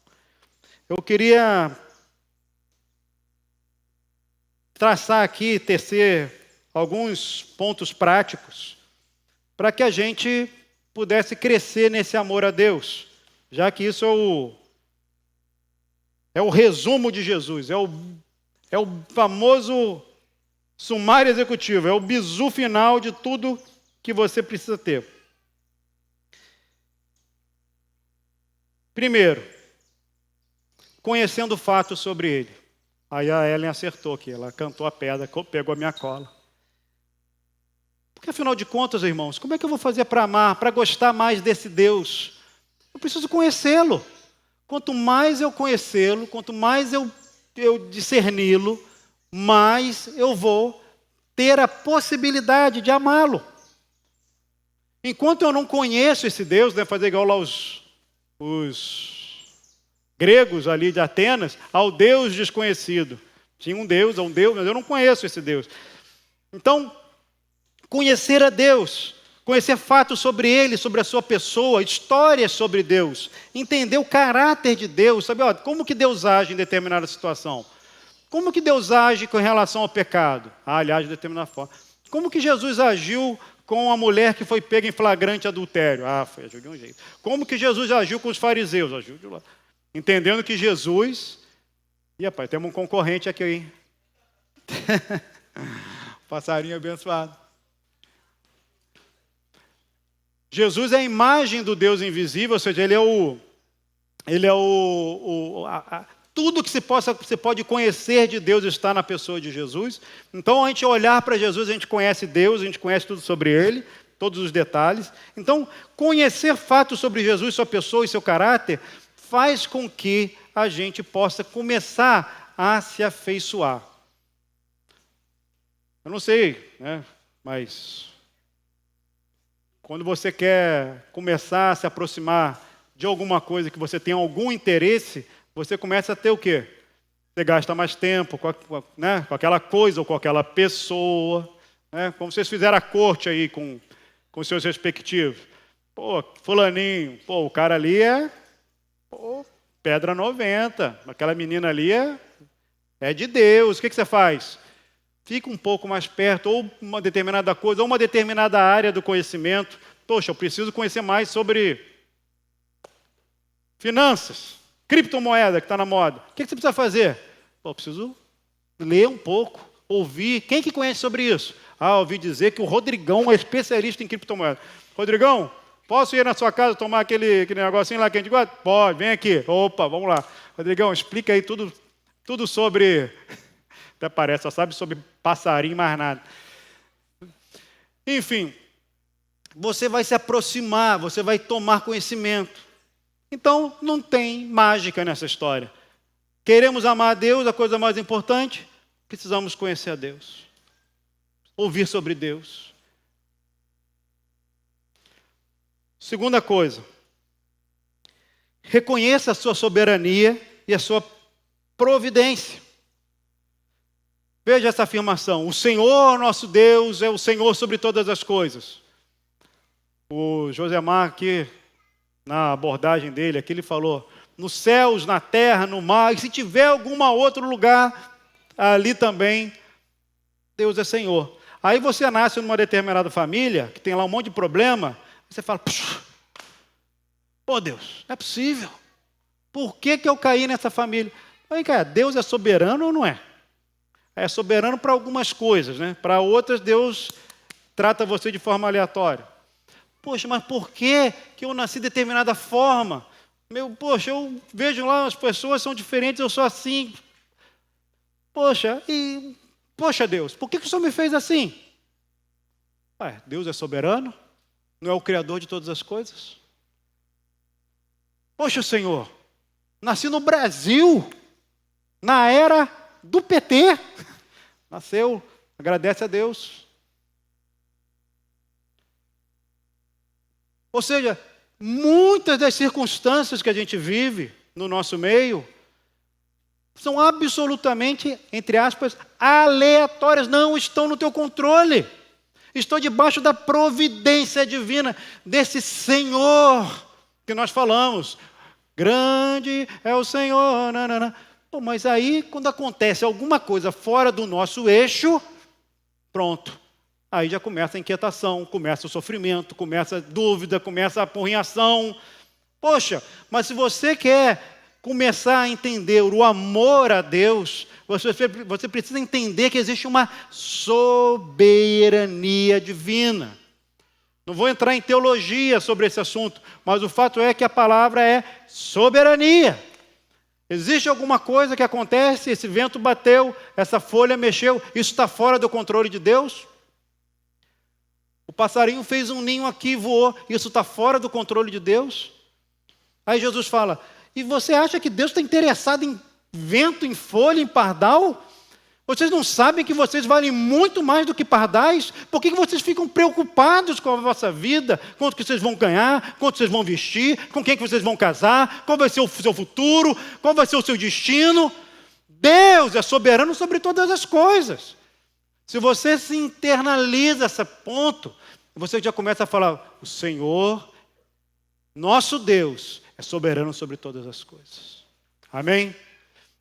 Eu queria traçar aqui, tecer alguns pontos práticos para que a gente pudesse crescer nesse amor a Deus, já que isso é o resumo de Jesus, é o famoso sumário executivo, é o bizu final de tudo que você precisa ter. Primeiro, conhecendo fatos sobre ele. Aí a Ellen acertou aqui, ela cantou a pedra, pegou a minha cola. Porque afinal de contas, irmãos, como é que eu vou fazer para amar, para gostar mais desse Deus? Eu preciso conhecê-lo. Quanto mais eu conhecê-lo, quanto mais eu discerni-lo, mais eu vou ter a possibilidade de amá-lo. Enquanto eu não conheço esse Deus, né, fazer igual lá os gregos ali de Atenas, ao Deus desconhecido. Tinha um Deus, mas eu não conheço esse Deus. Então, conhecer a Deus, conhecer fatos sobre Ele, sobre a sua pessoa, histórias sobre Deus, entender o caráter de Deus, sabe, como que Deus age em determinada situação, como que Deus age com relação ao pecado, aliás, de determinada forma, como que Jesus agiu com a mulher que foi pega em flagrante adultério, agiu de um jeito, como que Jesus agiu com os fariseus, agiu de lá, entendendo que Jesus, rapaz, temos um concorrente aqui, hein? Passarinho abençoado. Jesus é a imagem do Deus invisível, ou seja, tudo que você pode conhecer de Deus está na pessoa de Jesus. Então, a gente olhar para Jesus, a gente conhece Deus, a gente conhece tudo sobre Ele, todos os detalhes. Então, conhecer fatos sobre Jesus, sua pessoa e seu caráter, faz com que a gente possa começar a se afeiçoar. Eu não sei, né? Mas quando você quer começar a se aproximar de alguma coisa que você tem algum interesse, você começa a ter o quê? Você gasta mais tempo com aquela coisa ou com aquela pessoa, né? Como vocês fizeram a corte aí com os seus respectivos. Pô, fulaninho, pô, o cara ali é pedra 90, aquela menina ali é de Deus. O que você faz? Fica um pouco mais perto, ou uma determinada coisa, ou uma determinada área do conhecimento. Poxa, eu preciso conhecer mais sobre finanças, criptomoeda que está na moda. O que você precisa fazer? Pô, eu preciso ler um pouco, ouvir. Quem que conhece sobre isso? Ouvi dizer que o Rodrigão é especialista em criptomoeda. Rodrigão, posso ir na sua casa tomar aquele negocinho lá que a gente gosta? Pode, vem aqui. Opa, vamos lá. Rodrigão, explica aí tudo sobre... Até parece, só sabe sobre passarinho, mais nada. Enfim, você vai se aproximar, você vai tomar conhecimento. Então, não tem mágica nessa história. Queremos amar a Deus, a coisa mais importante, precisamos conhecer a Deus. Ouvir sobre Deus. Segunda coisa, reconheça a sua soberania e a sua providência. Veja essa afirmação: o Senhor nosso Deus é o Senhor sobre todas as coisas. O Josemar aqui, na abordagem dele, aqui ele falou, nos céus, na terra, no mar, e se tiver algum outro lugar, ali também, Deus é Senhor. Aí você nasce numa determinada família, que tem lá um monte de problema, você fala, pô Deus, não é possível. Por que eu caí nessa família? Vem cá, Deus é soberano ou não é? É soberano para algumas coisas, né? Para outras, Deus trata você de forma aleatória. Poxa, mas por que eu nasci de determinada forma? Poxa, eu vejo lá, as pessoas são diferentes, eu sou assim. Poxa, Deus, por que o Senhor me fez assim? Deus é soberano? Não é o Criador de todas as coisas? Poxa, Senhor, nasci no Brasil, na era do PT. Nasceu, agradece a Deus. Ou seja, muitas das circunstâncias que a gente vive no nosso meio são absolutamente, entre aspas, aleatórias, não estão no teu controle. Estão debaixo da providência divina desse Senhor que nós falamos. Grande é o Senhor, nanana. Mas aí, quando acontece alguma coisa fora do nosso eixo, pronto. Aí já começa a inquietação, começa o sofrimento, começa a dúvida, começa a apurrinhação. Poxa, mas se você quer começar a entender o amor a Deus, você precisa entender que existe uma soberania divina. Não vou entrar em teologia sobre esse assunto, mas o fato é que a palavra é soberania. Existe alguma coisa que acontece, esse vento bateu, essa folha mexeu, isso está fora do controle de Deus? O passarinho fez um ninho aqui, voou, isso está fora do controle de Deus? Aí Jesus fala, e você acha que Deus está interessado em vento, em folha, em pardal? Vocês não sabem que vocês valem muito mais do que pardais? Por que vocês ficam preocupados com a vossa vida? Quanto que vocês vão ganhar? Quanto vocês vão vestir? Com quem que vocês vão casar? Qual vai ser o seu futuro? Qual vai ser o seu destino? Deus é soberano sobre todas as coisas. Se você se internaliza esse ponto, você já começa a falar, o Senhor, nosso Deus, é soberano sobre todas as coisas. Amém?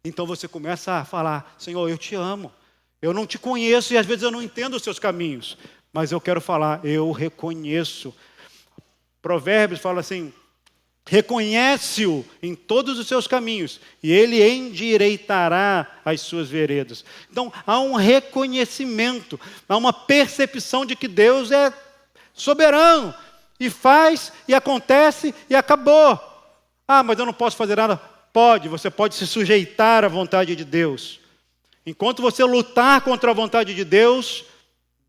Então você começa a falar, Senhor, eu te amo. Eu não te conheço e às vezes eu não entendo os seus caminhos. Mas eu quero falar, eu reconheço. Provérbios fala assim, reconhece-o em todos os seus caminhos e ele endireitará as suas veredas. Então há um reconhecimento, há uma percepção de que Deus é soberano. E faz, e acontece, e acabou. Mas eu não posso fazer nada. Pode, você pode se sujeitar à vontade de Deus. Enquanto você lutar contra a vontade de Deus,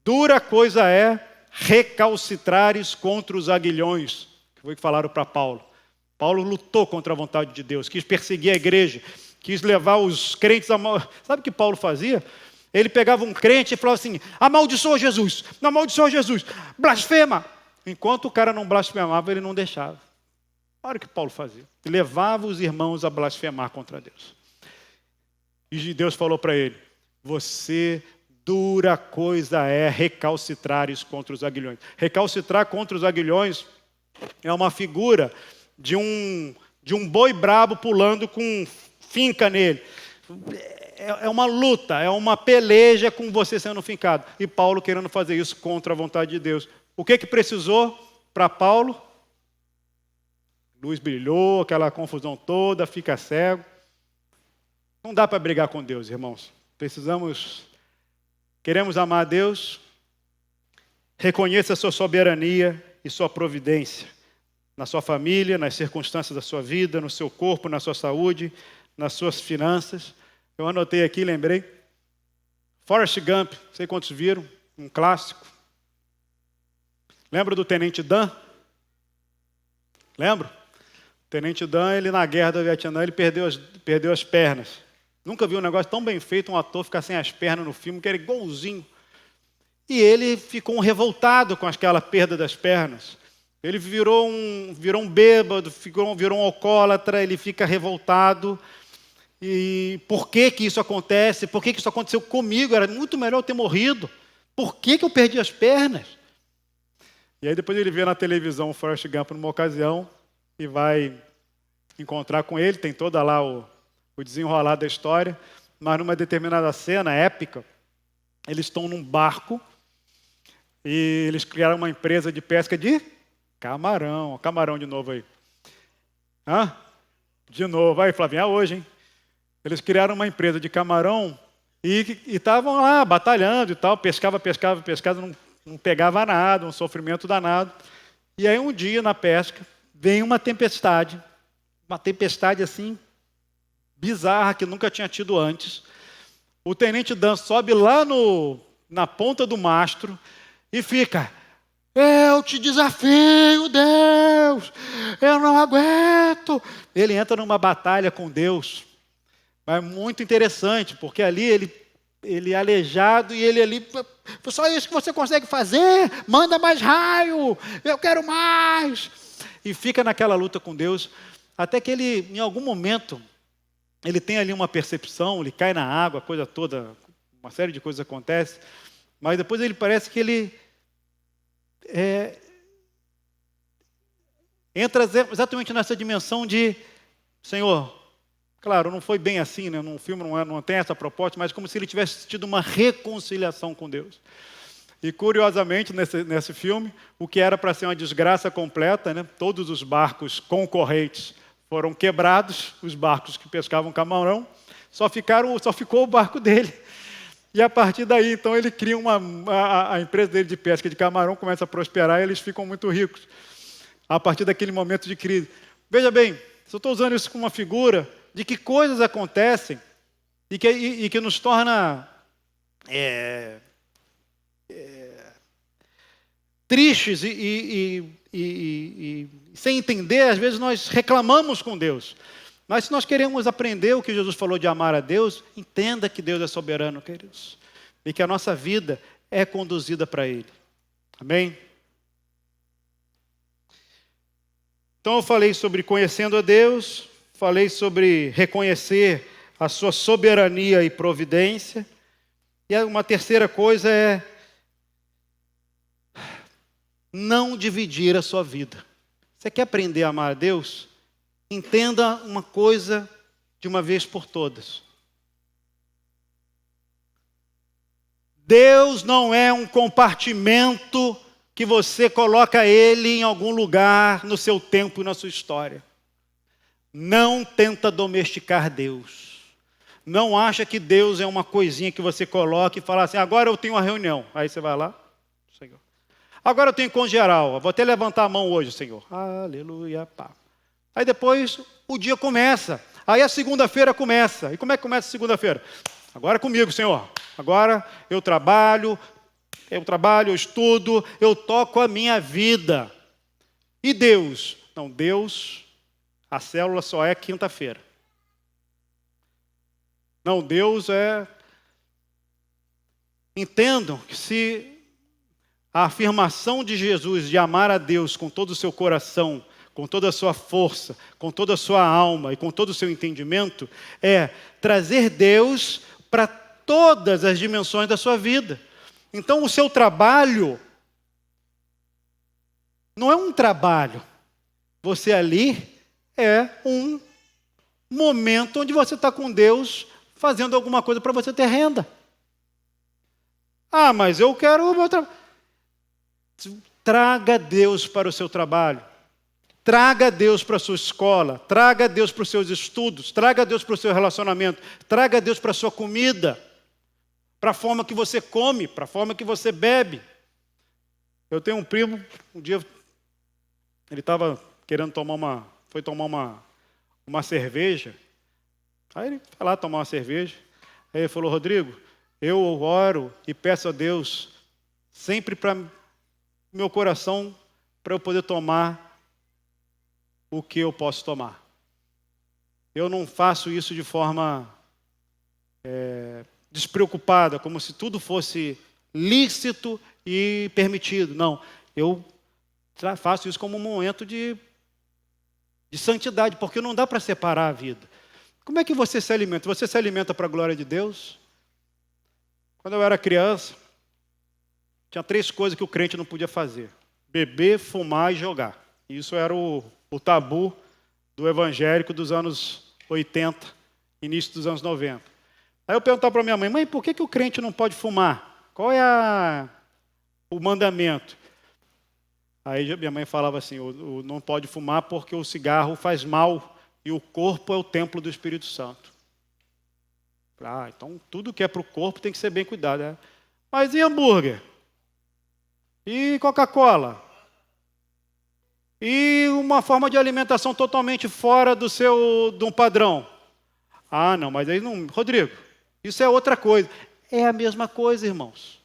dura coisa é recalcitrares contra os aguilhões, que foi o que falaram para Paulo. Paulo lutou contra a vontade de Deus, quis perseguir a igreja, quis levar os crentes a... Sabe o que Paulo fazia? Ele pegava um crente e falava assim, amaldiçoa Jesus, blasfema. Enquanto o cara não blasfemava, ele não deixava. Olha o que Paulo fazia. Ele levava os irmãos a blasfemar contra Deus. E Deus falou para ele, você dura coisa é recalcitrares contra os aguilhões. Recalcitrar contra os aguilhões é uma figura de um boi brabo pulando com finca nele. É uma luta, é uma peleja com você sendo fincado. E Paulo querendo fazer isso contra a vontade de Deus. O que precisou para Paulo? Luz brilhou, aquela confusão toda, fica cego. Não dá para brigar com Deus, irmãos. Queremos amar a Deus, reconheça a sua soberania e sua providência na sua família, nas circunstâncias da sua vida, no seu corpo, na sua saúde, nas suas finanças. Eu anotei aqui, lembrei. Forrest Gump, não sei quantos viram, um clássico. Lembra do Tenente Dan? Lembra? O Tenente Dan, ele na guerra do Vietnã, ele perdeu as pernas. Nunca vi um negócio tão bem feito, um ator ficar sem as pernas no filme, que era igualzinho. E ele ficou revoltado com aquela perda das pernas. Ele virou um bêbado, virou um alcoólatra, ele fica revoltado. E por que isso acontece? Por que isso aconteceu comigo? Era muito melhor eu ter morrido. Por que eu perdi as pernas? E aí depois ele vê na televisão o Forrest Gump numa ocasião e vai encontrar com ele, tem toda lá o desenrolar da história, mas numa determinada cena épica, eles estão num barco e eles criaram uma empresa de pesca de camarão. Camarão de novo aí. De novo. Aí, Flavinha, hoje, hein? Eles criaram uma empresa de camarão e estavam lá batalhando e tal, pescava, não pegava nada, um sofrimento danado. E aí um dia na pesca, vem uma tempestade assim, bizarra, que nunca tinha tido antes. O Tenente Dan sobe lá na ponta do mastro e fica, eu te desafio, Deus, eu não aguento. Ele entra numa batalha com Deus. É muito interessante, porque ali ele é aleijado e ele ali, só isso que você consegue fazer, manda mais raio, eu quero mais. E fica naquela luta com Deus, até que ele, em algum momento, ele tem ali uma percepção, ele cai na água, a coisa toda, uma série de coisas acontece, mas depois ele parece que ele entra exatamente nessa dimensão de, Senhor, claro, não foi bem assim, né? No filme não tem essa proposta, mas como se ele tivesse tido uma reconciliação com Deus. E curiosamente, nesse filme, o que era para ser uma desgraça completa, né? Todos os barcos concorrentes foram quebrados, os barcos que pescavam camarão, só ficou o barco dele. E a partir daí, então, ele cria a empresa dele de pesca de camarão, começa a prosperar e eles ficam muito ricos. A partir daquele momento de crise. Veja bem, se eu estou usando isso como uma figura de que coisas acontecem e que nos torna tristes e sem entender, às vezes nós reclamamos com Deus. Mas se nós queremos aprender o que Jesus falou de amar a Deus, entenda que Deus é soberano, queridos. E que a nossa vida é conduzida para Ele. Amém? Então eu falei sobre conhecendo a Deus, falei sobre reconhecer a sua soberania e providência. E uma terceira coisa é não dividir a sua vida. Você quer aprender a amar a Deus? Entenda uma coisa de uma vez por todas. Deus não é um compartimento que você coloca Ele em algum lugar no seu tempo e na sua história. Não tenta domesticar Deus. Não acha que Deus é uma coisinha que você coloca e fala assim, agora eu tenho uma reunião. Aí você vai lá, Senhor. Agora eu tenho com geral, vou até levantar a mão hoje, Senhor. Aleluia, pá. Aí depois o dia começa. Aí a segunda-feira começa. E como é que começa a segunda-feira? Agora comigo, Senhor. Agora eu trabalho, eu estudo, eu toco a minha vida. E Deus? Não, Deus A célula só é quinta-feira. Não, Deus é... Entendam que se a afirmação de Jesus de amar a Deus com todo o seu coração, com toda a sua força, com toda a sua alma e com todo o seu entendimento, é trazer Deus para todas as dimensões da sua vida. Então, o seu trabalho não é um trabalho. Você ali é um momento onde você está com Deus fazendo alguma coisa para você ter renda. Ah, mas eu quero o meu trabalho. Traga Deus para o seu trabalho. Traga Deus para a sua escola. Traga Deus para os seus estudos. Traga Deus para o seu relacionamento. Traga Deus para a sua comida. Para a forma que você come. Para a forma que você bebe. Eu tenho um primo, um dia, ele estava querendo foi tomar uma cerveja. Aí ele foi lá tomar uma cerveja. Aí ele falou, Rodrigo, eu oro e peço a Deus sempre para meu coração, para eu poder tomar o que eu posso tomar. Eu não faço isso de forma despreocupada, como se tudo fosse lícito e permitido. Não, eu faço isso como um momento de santidade, porque não dá para separar a vida. Como é que você se alimenta? Você se alimenta para a glória de Deus? Quando eu era criança, tinha 3 coisas que o crente não podia fazer: beber, fumar e jogar. Isso era o tabu do evangélico dos anos 80, início dos anos 90. Aí eu perguntava para minha mãe, mãe, por que o crente não pode fumar? Qual é o mandamento? Aí minha mãe falava assim, não pode fumar porque o cigarro faz mal e o corpo é o templo do Espírito Santo. Ah, então tudo que é para o corpo tem que ser bem cuidado. Né? Mas e hambúrguer? E Coca-Cola? E uma forma de alimentação totalmente fora de um padrão? Ah, não, mas aí não... Rodrigo, isso é outra coisa. É a mesma coisa, irmãos.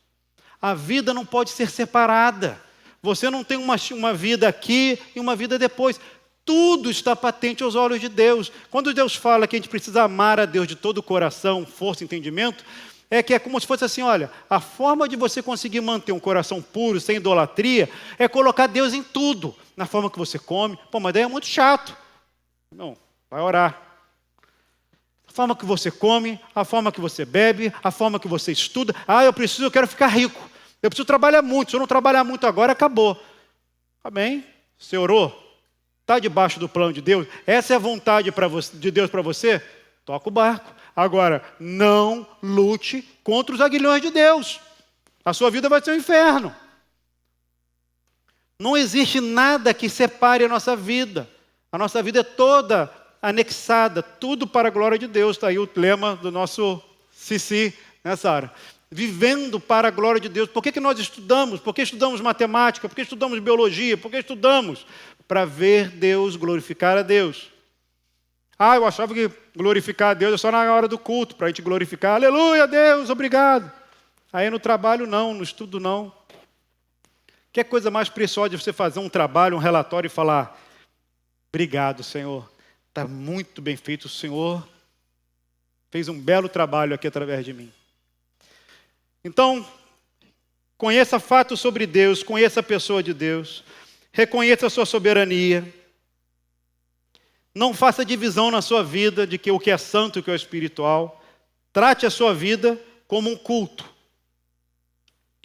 A vida não pode ser separada. Você não tem uma vida aqui e uma vida depois. Tudo está patente aos olhos de Deus. Quando Deus fala que a gente precisa amar a Deus de todo o coração, força e entendimento, que é como se fosse assim, olha, a forma de você conseguir manter um coração puro, sem idolatria, é colocar Deus em tudo. Na forma que você come. Pô, mas daí é muito chato. Não, vai orar. A forma que você come, a forma que você bebe, a forma que você estuda. Ah, eu quero ficar rico. Eu preciso trabalhar muito. Se eu não trabalhar muito agora, acabou. Amém? Você orou? Está debaixo do plano de Deus? Essa é a vontade de Deus para você? Toca o barco. Agora, não lute contra os aguilhões de Deus. A sua vida vai ser um inferno. Não existe nada que separe a nossa vida. A nossa vida é toda anexada, tudo para a glória de Deus. Está aí o lema do nosso Cici, né, Sara? Vivendo para a glória de Deus. Por que nós estudamos? Por que estudamos matemática? Por que estudamos biologia? Por que estudamos? Para ver Deus, glorificar a Deus. Ah, eu achava que glorificar a Deus é só na hora do culto, para a gente glorificar. Aleluia, Deus, obrigado. Aí no trabalho não, no estudo não. Que coisa mais preciosa de você fazer um trabalho, um relatório e falar, obrigado, Senhor. Está muito bem feito, o Senhor fez um belo trabalho aqui através de mim. Então, conheça fatos sobre Deus, conheça a pessoa de Deus, reconheça a sua soberania. Não faça divisão na sua vida de que o que é santo e o que é espiritual. Trate a sua vida como um culto.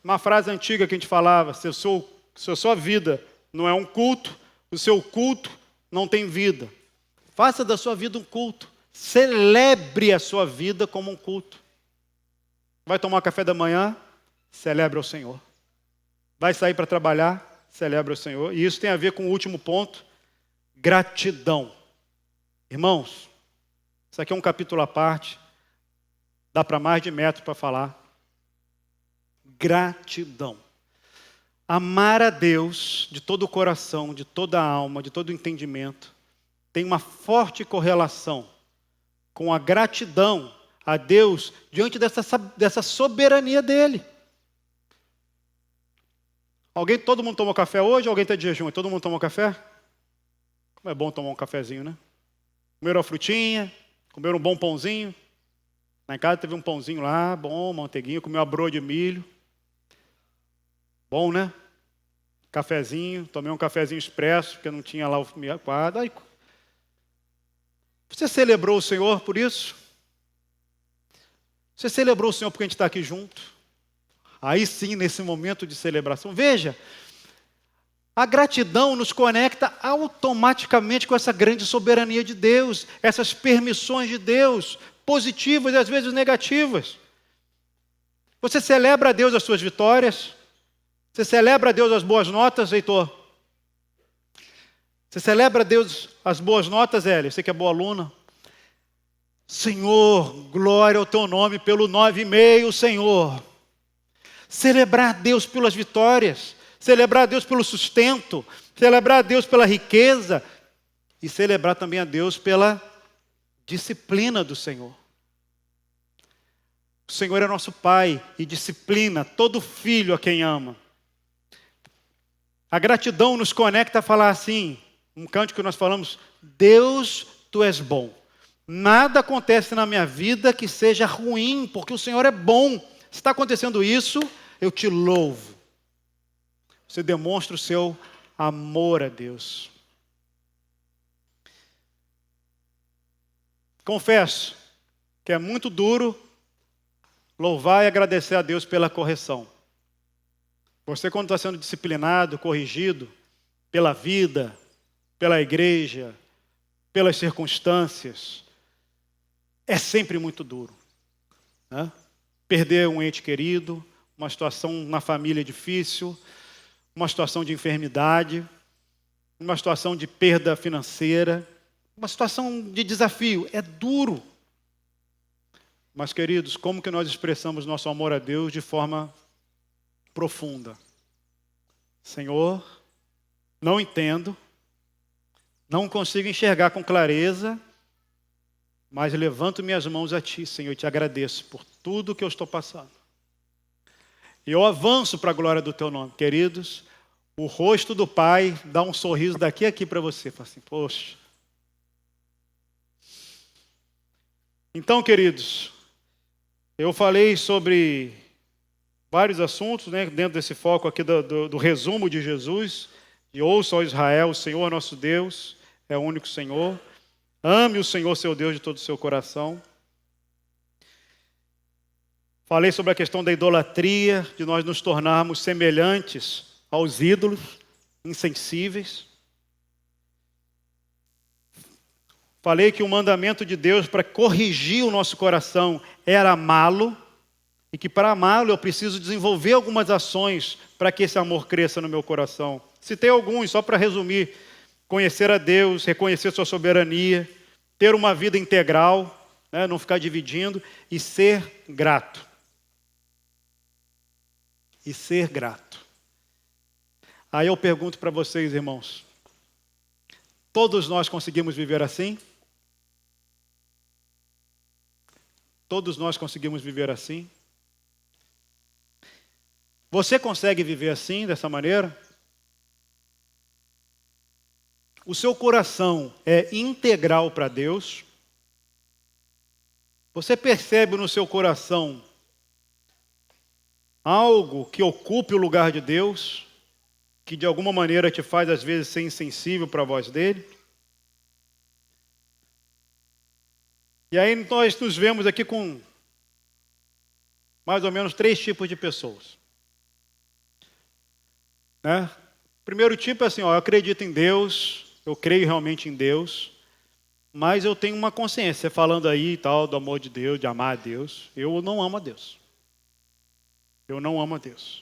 Uma frase antiga que a gente falava, se a sua vida não é um culto, o seu culto não tem vida. Faça da sua vida um culto. Celebre a sua vida como um culto. Vai tomar café da manhã? Celebre ao Senhor. Vai sair para trabalhar? Celebre ao Senhor. E isso tem a ver com o último ponto, gratidão. Irmãos, isso aqui é um capítulo à parte. Dá para mais de metro para falar. Gratidão. Amar a Deus de todo o coração, de toda a alma, de todo o entendimento, tem uma forte correlação com a gratidão a Deus diante dessa soberania dele. Todo mundo tomou café hoje? Alguém está de jejum? Todo mundo tomou café? Como é bom tomar um cafezinho, né? Comeram a frutinha, comeram um bom pãozinho. Lá em casa teve um pãozinho lá, bom, manteiguinha, comeu uma broa de milho. Bom, né? Cafezinho, tomei um cafezinho expresso, porque não tinha lá o quadro. Aí, você celebrou o Senhor por isso? Você celebrou o Senhor porque a gente está aqui junto? Aí sim, nesse momento de celebração. Veja, a gratidão nos conecta automaticamente com essa grande soberania de Deus, essas permissões de Deus, positivas e às vezes negativas. Você celebra a Deus as suas vitórias? Você celebra a Deus as boas notas, Heitor? Você celebra a Deus as boas notas, Hélio? Você que é boa aluna? Senhor, glória ao teu nome pelo 9,5, Senhor. Celebrar a Deus pelas vitórias, celebrar a Deus pelo sustento, celebrar a Deus pela riqueza e celebrar também a Deus pela disciplina do Senhor. O Senhor é nosso Pai e disciplina todo filho a quem ama. A gratidão nos conecta a falar assim, um cântico que nós falamos, Deus, Tu és bom. Nada acontece na minha vida que seja ruim, porque o Senhor é bom. Se está acontecendo isso, eu te louvo. Você demonstra o seu amor a Deus. Confesso que é muito duro louvar e agradecer a Deus pela correção. Você, quando está sendo disciplinado, corrigido pela vida, pela igreja, pelas circunstâncias, é sempre muito duro, né? Perder um ente querido, uma situação na família difícil, uma situação de enfermidade, uma situação de perda financeira, uma situação de desafio. É duro. Mas, queridos, como que nós expressamos nosso amor a Deus de forma profunda? Senhor, não entendo, não consigo enxergar com clareza, mas levanto minhas mãos a Ti, Senhor, e Te agradeço por tudo que eu estou passando. E eu avanço para a glória do Teu nome. Queridos, o rosto do Pai dá um sorriso daqui a aqui para você. Fala assim, poxa. Então, queridos, eu falei sobre vários assuntos, né, dentro desse foco aqui do resumo de Jesus. E ouça, ó Israel, o Senhor nosso Deus é o único Senhor. Ame o Senhor, seu Deus, de todo o seu coração. Falei sobre a questão da idolatria, de nós nos tornarmos semelhantes aos ídolos, insensíveis. Falei que o mandamento de Deus para corrigir o nosso coração era amá-lo, e que para amá-lo eu preciso desenvolver algumas ações para que esse amor cresça no meu coração. Citei alguns, só para resumir. Conhecer a Deus, reconhecer sua soberania, ter uma vida integral, né, não ficar dividindo, e ser grato. E ser grato. Aí eu pergunto para vocês, irmãos, todos nós conseguimos viver assim? Todos nós conseguimos viver assim? Você consegue viver assim, dessa maneira? O seu coração é integral para Deus? Você percebe no seu coração algo que ocupe o lugar de Deus, que de alguma maneira te faz às vezes ser insensível para a voz dele? E aí nós nos vemos aqui com mais ou menos 3 tipos de pessoas. Né? O primeiro tipo é assim, ó, eu acredito em Deus, eu creio realmente em Deus, mas eu tenho uma consciência, falando aí e tal, do amor de Deus, de amar a Deus, eu não amo a Deus. Eu não amo a Deus.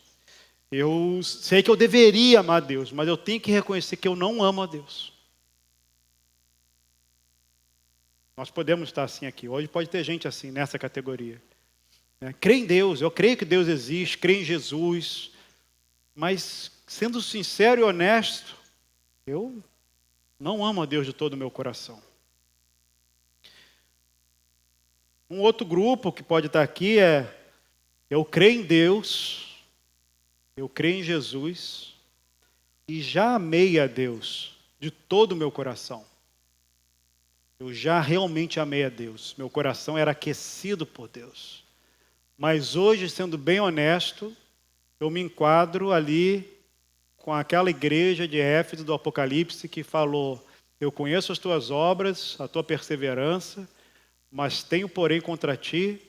Eu sei que eu deveria amar a Deus, mas eu tenho que reconhecer que eu não amo a Deus. Nós podemos estar assim aqui. Hoje pode ter gente assim, nessa categoria. Crê em Deus, eu creio que Deus existe, creio em Jesus, mas sendo sincero e honesto, eu não amo a Deus de todo o meu coração. Um outro grupo que pode estar aqui é, eu creio em Deus, eu creio em Jesus e já amei a Deus de todo o meu coração. Eu já realmente amei a Deus. Meu coração era aquecido por Deus. Mas hoje, sendo bem honesto, eu me enquadro ali com aquela igreja de Éfeso do Apocalipse que falou: eu conheço as tuas obras, a tua perseverança, mas tenho, porém, contra ti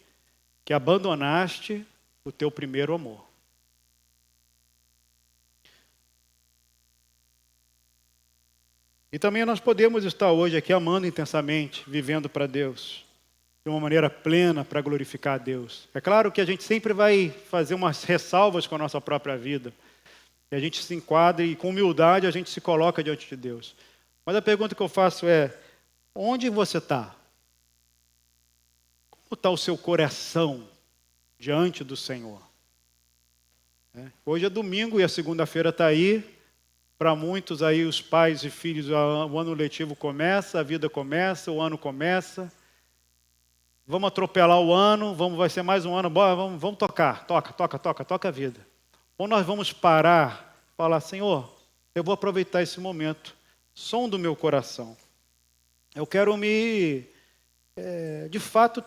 que abandonaste o teu primeiro amor. E também nós podemos estar hoje aqui amando intensamente, vivendo para Deus, de uma maneira plena para glorificar a Deus. É claro que a gente sempre vai fazer umas ressalvas com a nossa própria vida. E a gente se enquadra e com humildade a gente se coloca diante de Deus. Mas a pergunta que eu faço é: onde você está? Como está o seu coração diante do Senhor? Hoje é domingo e a segunda-feira está aí. Para muitos aí, os pais e filhos, o ano letivo começa, a vida começa, o ano começa. Vamos atropelar o ano, vai ser mais um ano, bora, vamos tocar, toca a vida. Ou nós vamos parar, falar: Senhor, eu vou aproveitar esse momento, som do meu coração. Eu quero de fato,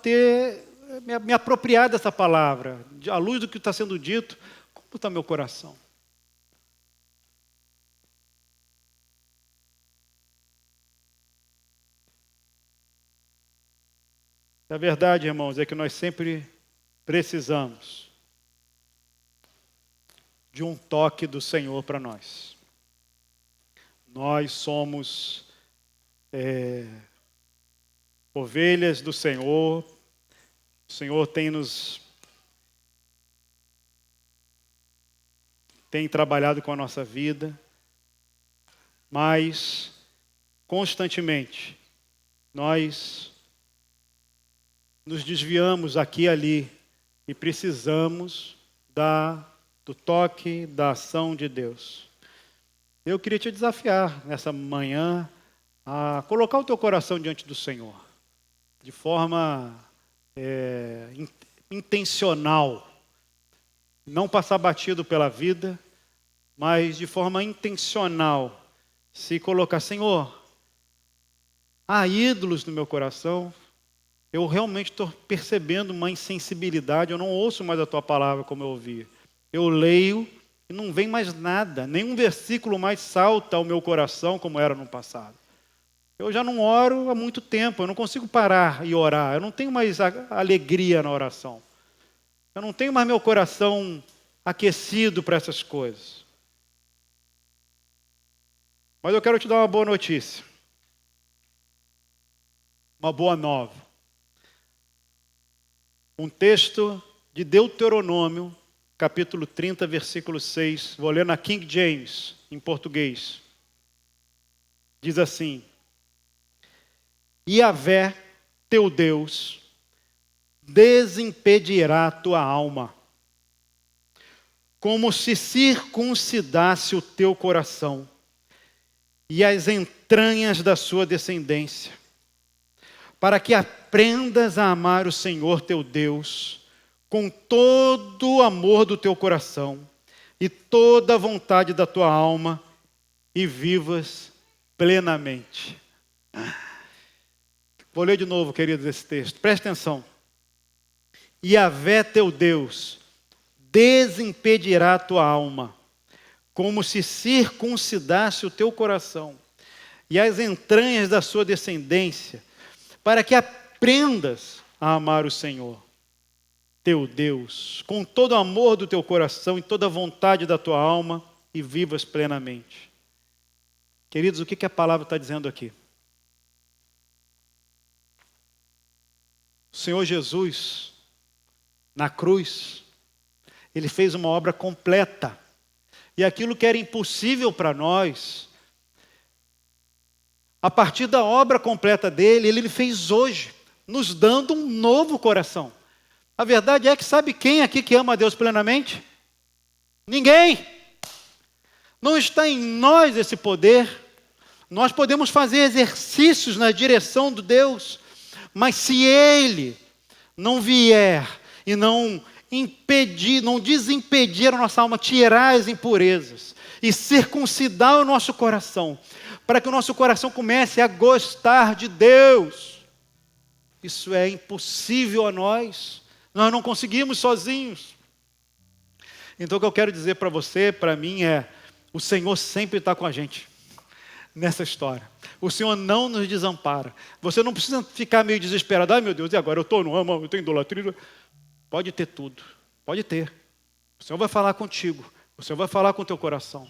me apropriar dessa palavra, à luz do que está sendo dito. Como está meu coração? A verdade, irmãos, é que nós sempre precisamos de um toque do Senhor para nós. Nós somos ovelhas do Senhor. O Senhor tem trabalhado com a nossa vida, mas constantemente nós nos desviamos aqui e ali e precisamos do toque, da ação de Deus. Eu queria te desafiar nessa manhã a colocar o teu coração diante do Senhor, de forma intencional. Não passar batido pela vida, mas de forma intencional. Se colocar: Senhor, há ídolos no meu coração. Eu realmente estou percebendo uma insensibilidade, eu não ouço mais a tua palavra como eu ouvi. Eu leio e não vem mais nada, nenhum versículo mais salta ao meu coração como era no passado. Eu já não oro há muito tempo, eu não consigo parar e orar, eu não tenho mais alegria na oração. Eu não tenho mais meu coração aquecido para essas coisas. Mas eu quero te dar uma boa notícia, uma boa nova. Um texto de Deuteronômio, capítulo 30, versículo 6. Vou ler na King James, em português. Diz assim: Yahvé, teu Deus, desimpedirá a tua alma, como se circuncidasse o teu coração e as entranhas da sua descendência, para que aprendas a amar o Senhor teu Deus com todo o amor do teu coração e toda a vontade da tua alma e vivas plenamente. Vou ler de novo, queridos, esse texto. Presta atenção. Yahvé teu Deus desimpedirá a tua alma, como se circuncidasse o teu coração e as entranhas da sua descendência, para que aprendas a amar o Senhor, teu Deus, com todo o amor do teu coração e toda a vontade da tua alma e vivas plenamente. Queridos, o que a palavra está dizendo aqui? O Senhor Jesus, na cruz, Ele fez uma obra completa. E aquilo que era impossível para nós, a partir da obra completa dele, Ele fez hoje, nos dando um novo coração. A verdade é que sabe quem aqui que ama a Deus plenamente? Ninguém. Não está em nós esse poder. Nós podemos fazer exercícios na direção de Deus, mas se Ele não vier e não impedir, não desimpedir a nossa alma, tirar as impurezas e circuncidar o nosso coração, para que o nosso coração comece a gostar de Deus. Isso é impossível a nós não conseguimos sozinhos. Então o que eu quero dizer para você, para mim é, o Senhor sempre está com a gente nessa história. O Senhor não nos desampara. Você não precisa ficar meio desesperado. Ai meu Deus, e agora? Eu estou no amo, eu tenho idolatria. Pode ter tudo, pode ter. O Senhor vai falar contigo, o Senhor vai falar com o teu coração.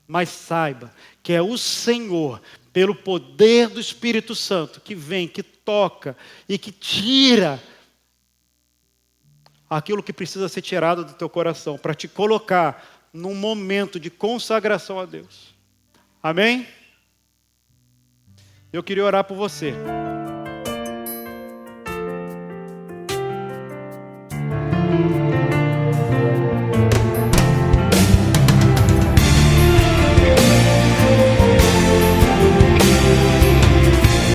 Mas saiba que é o Senhor, pelo poder do Espírito Santo, que vem, que toca e que tira aquilo que precisa ser tirado do teu coração, para te colocar num momento de consagração a Deus. Amém? Eu queria orar por você.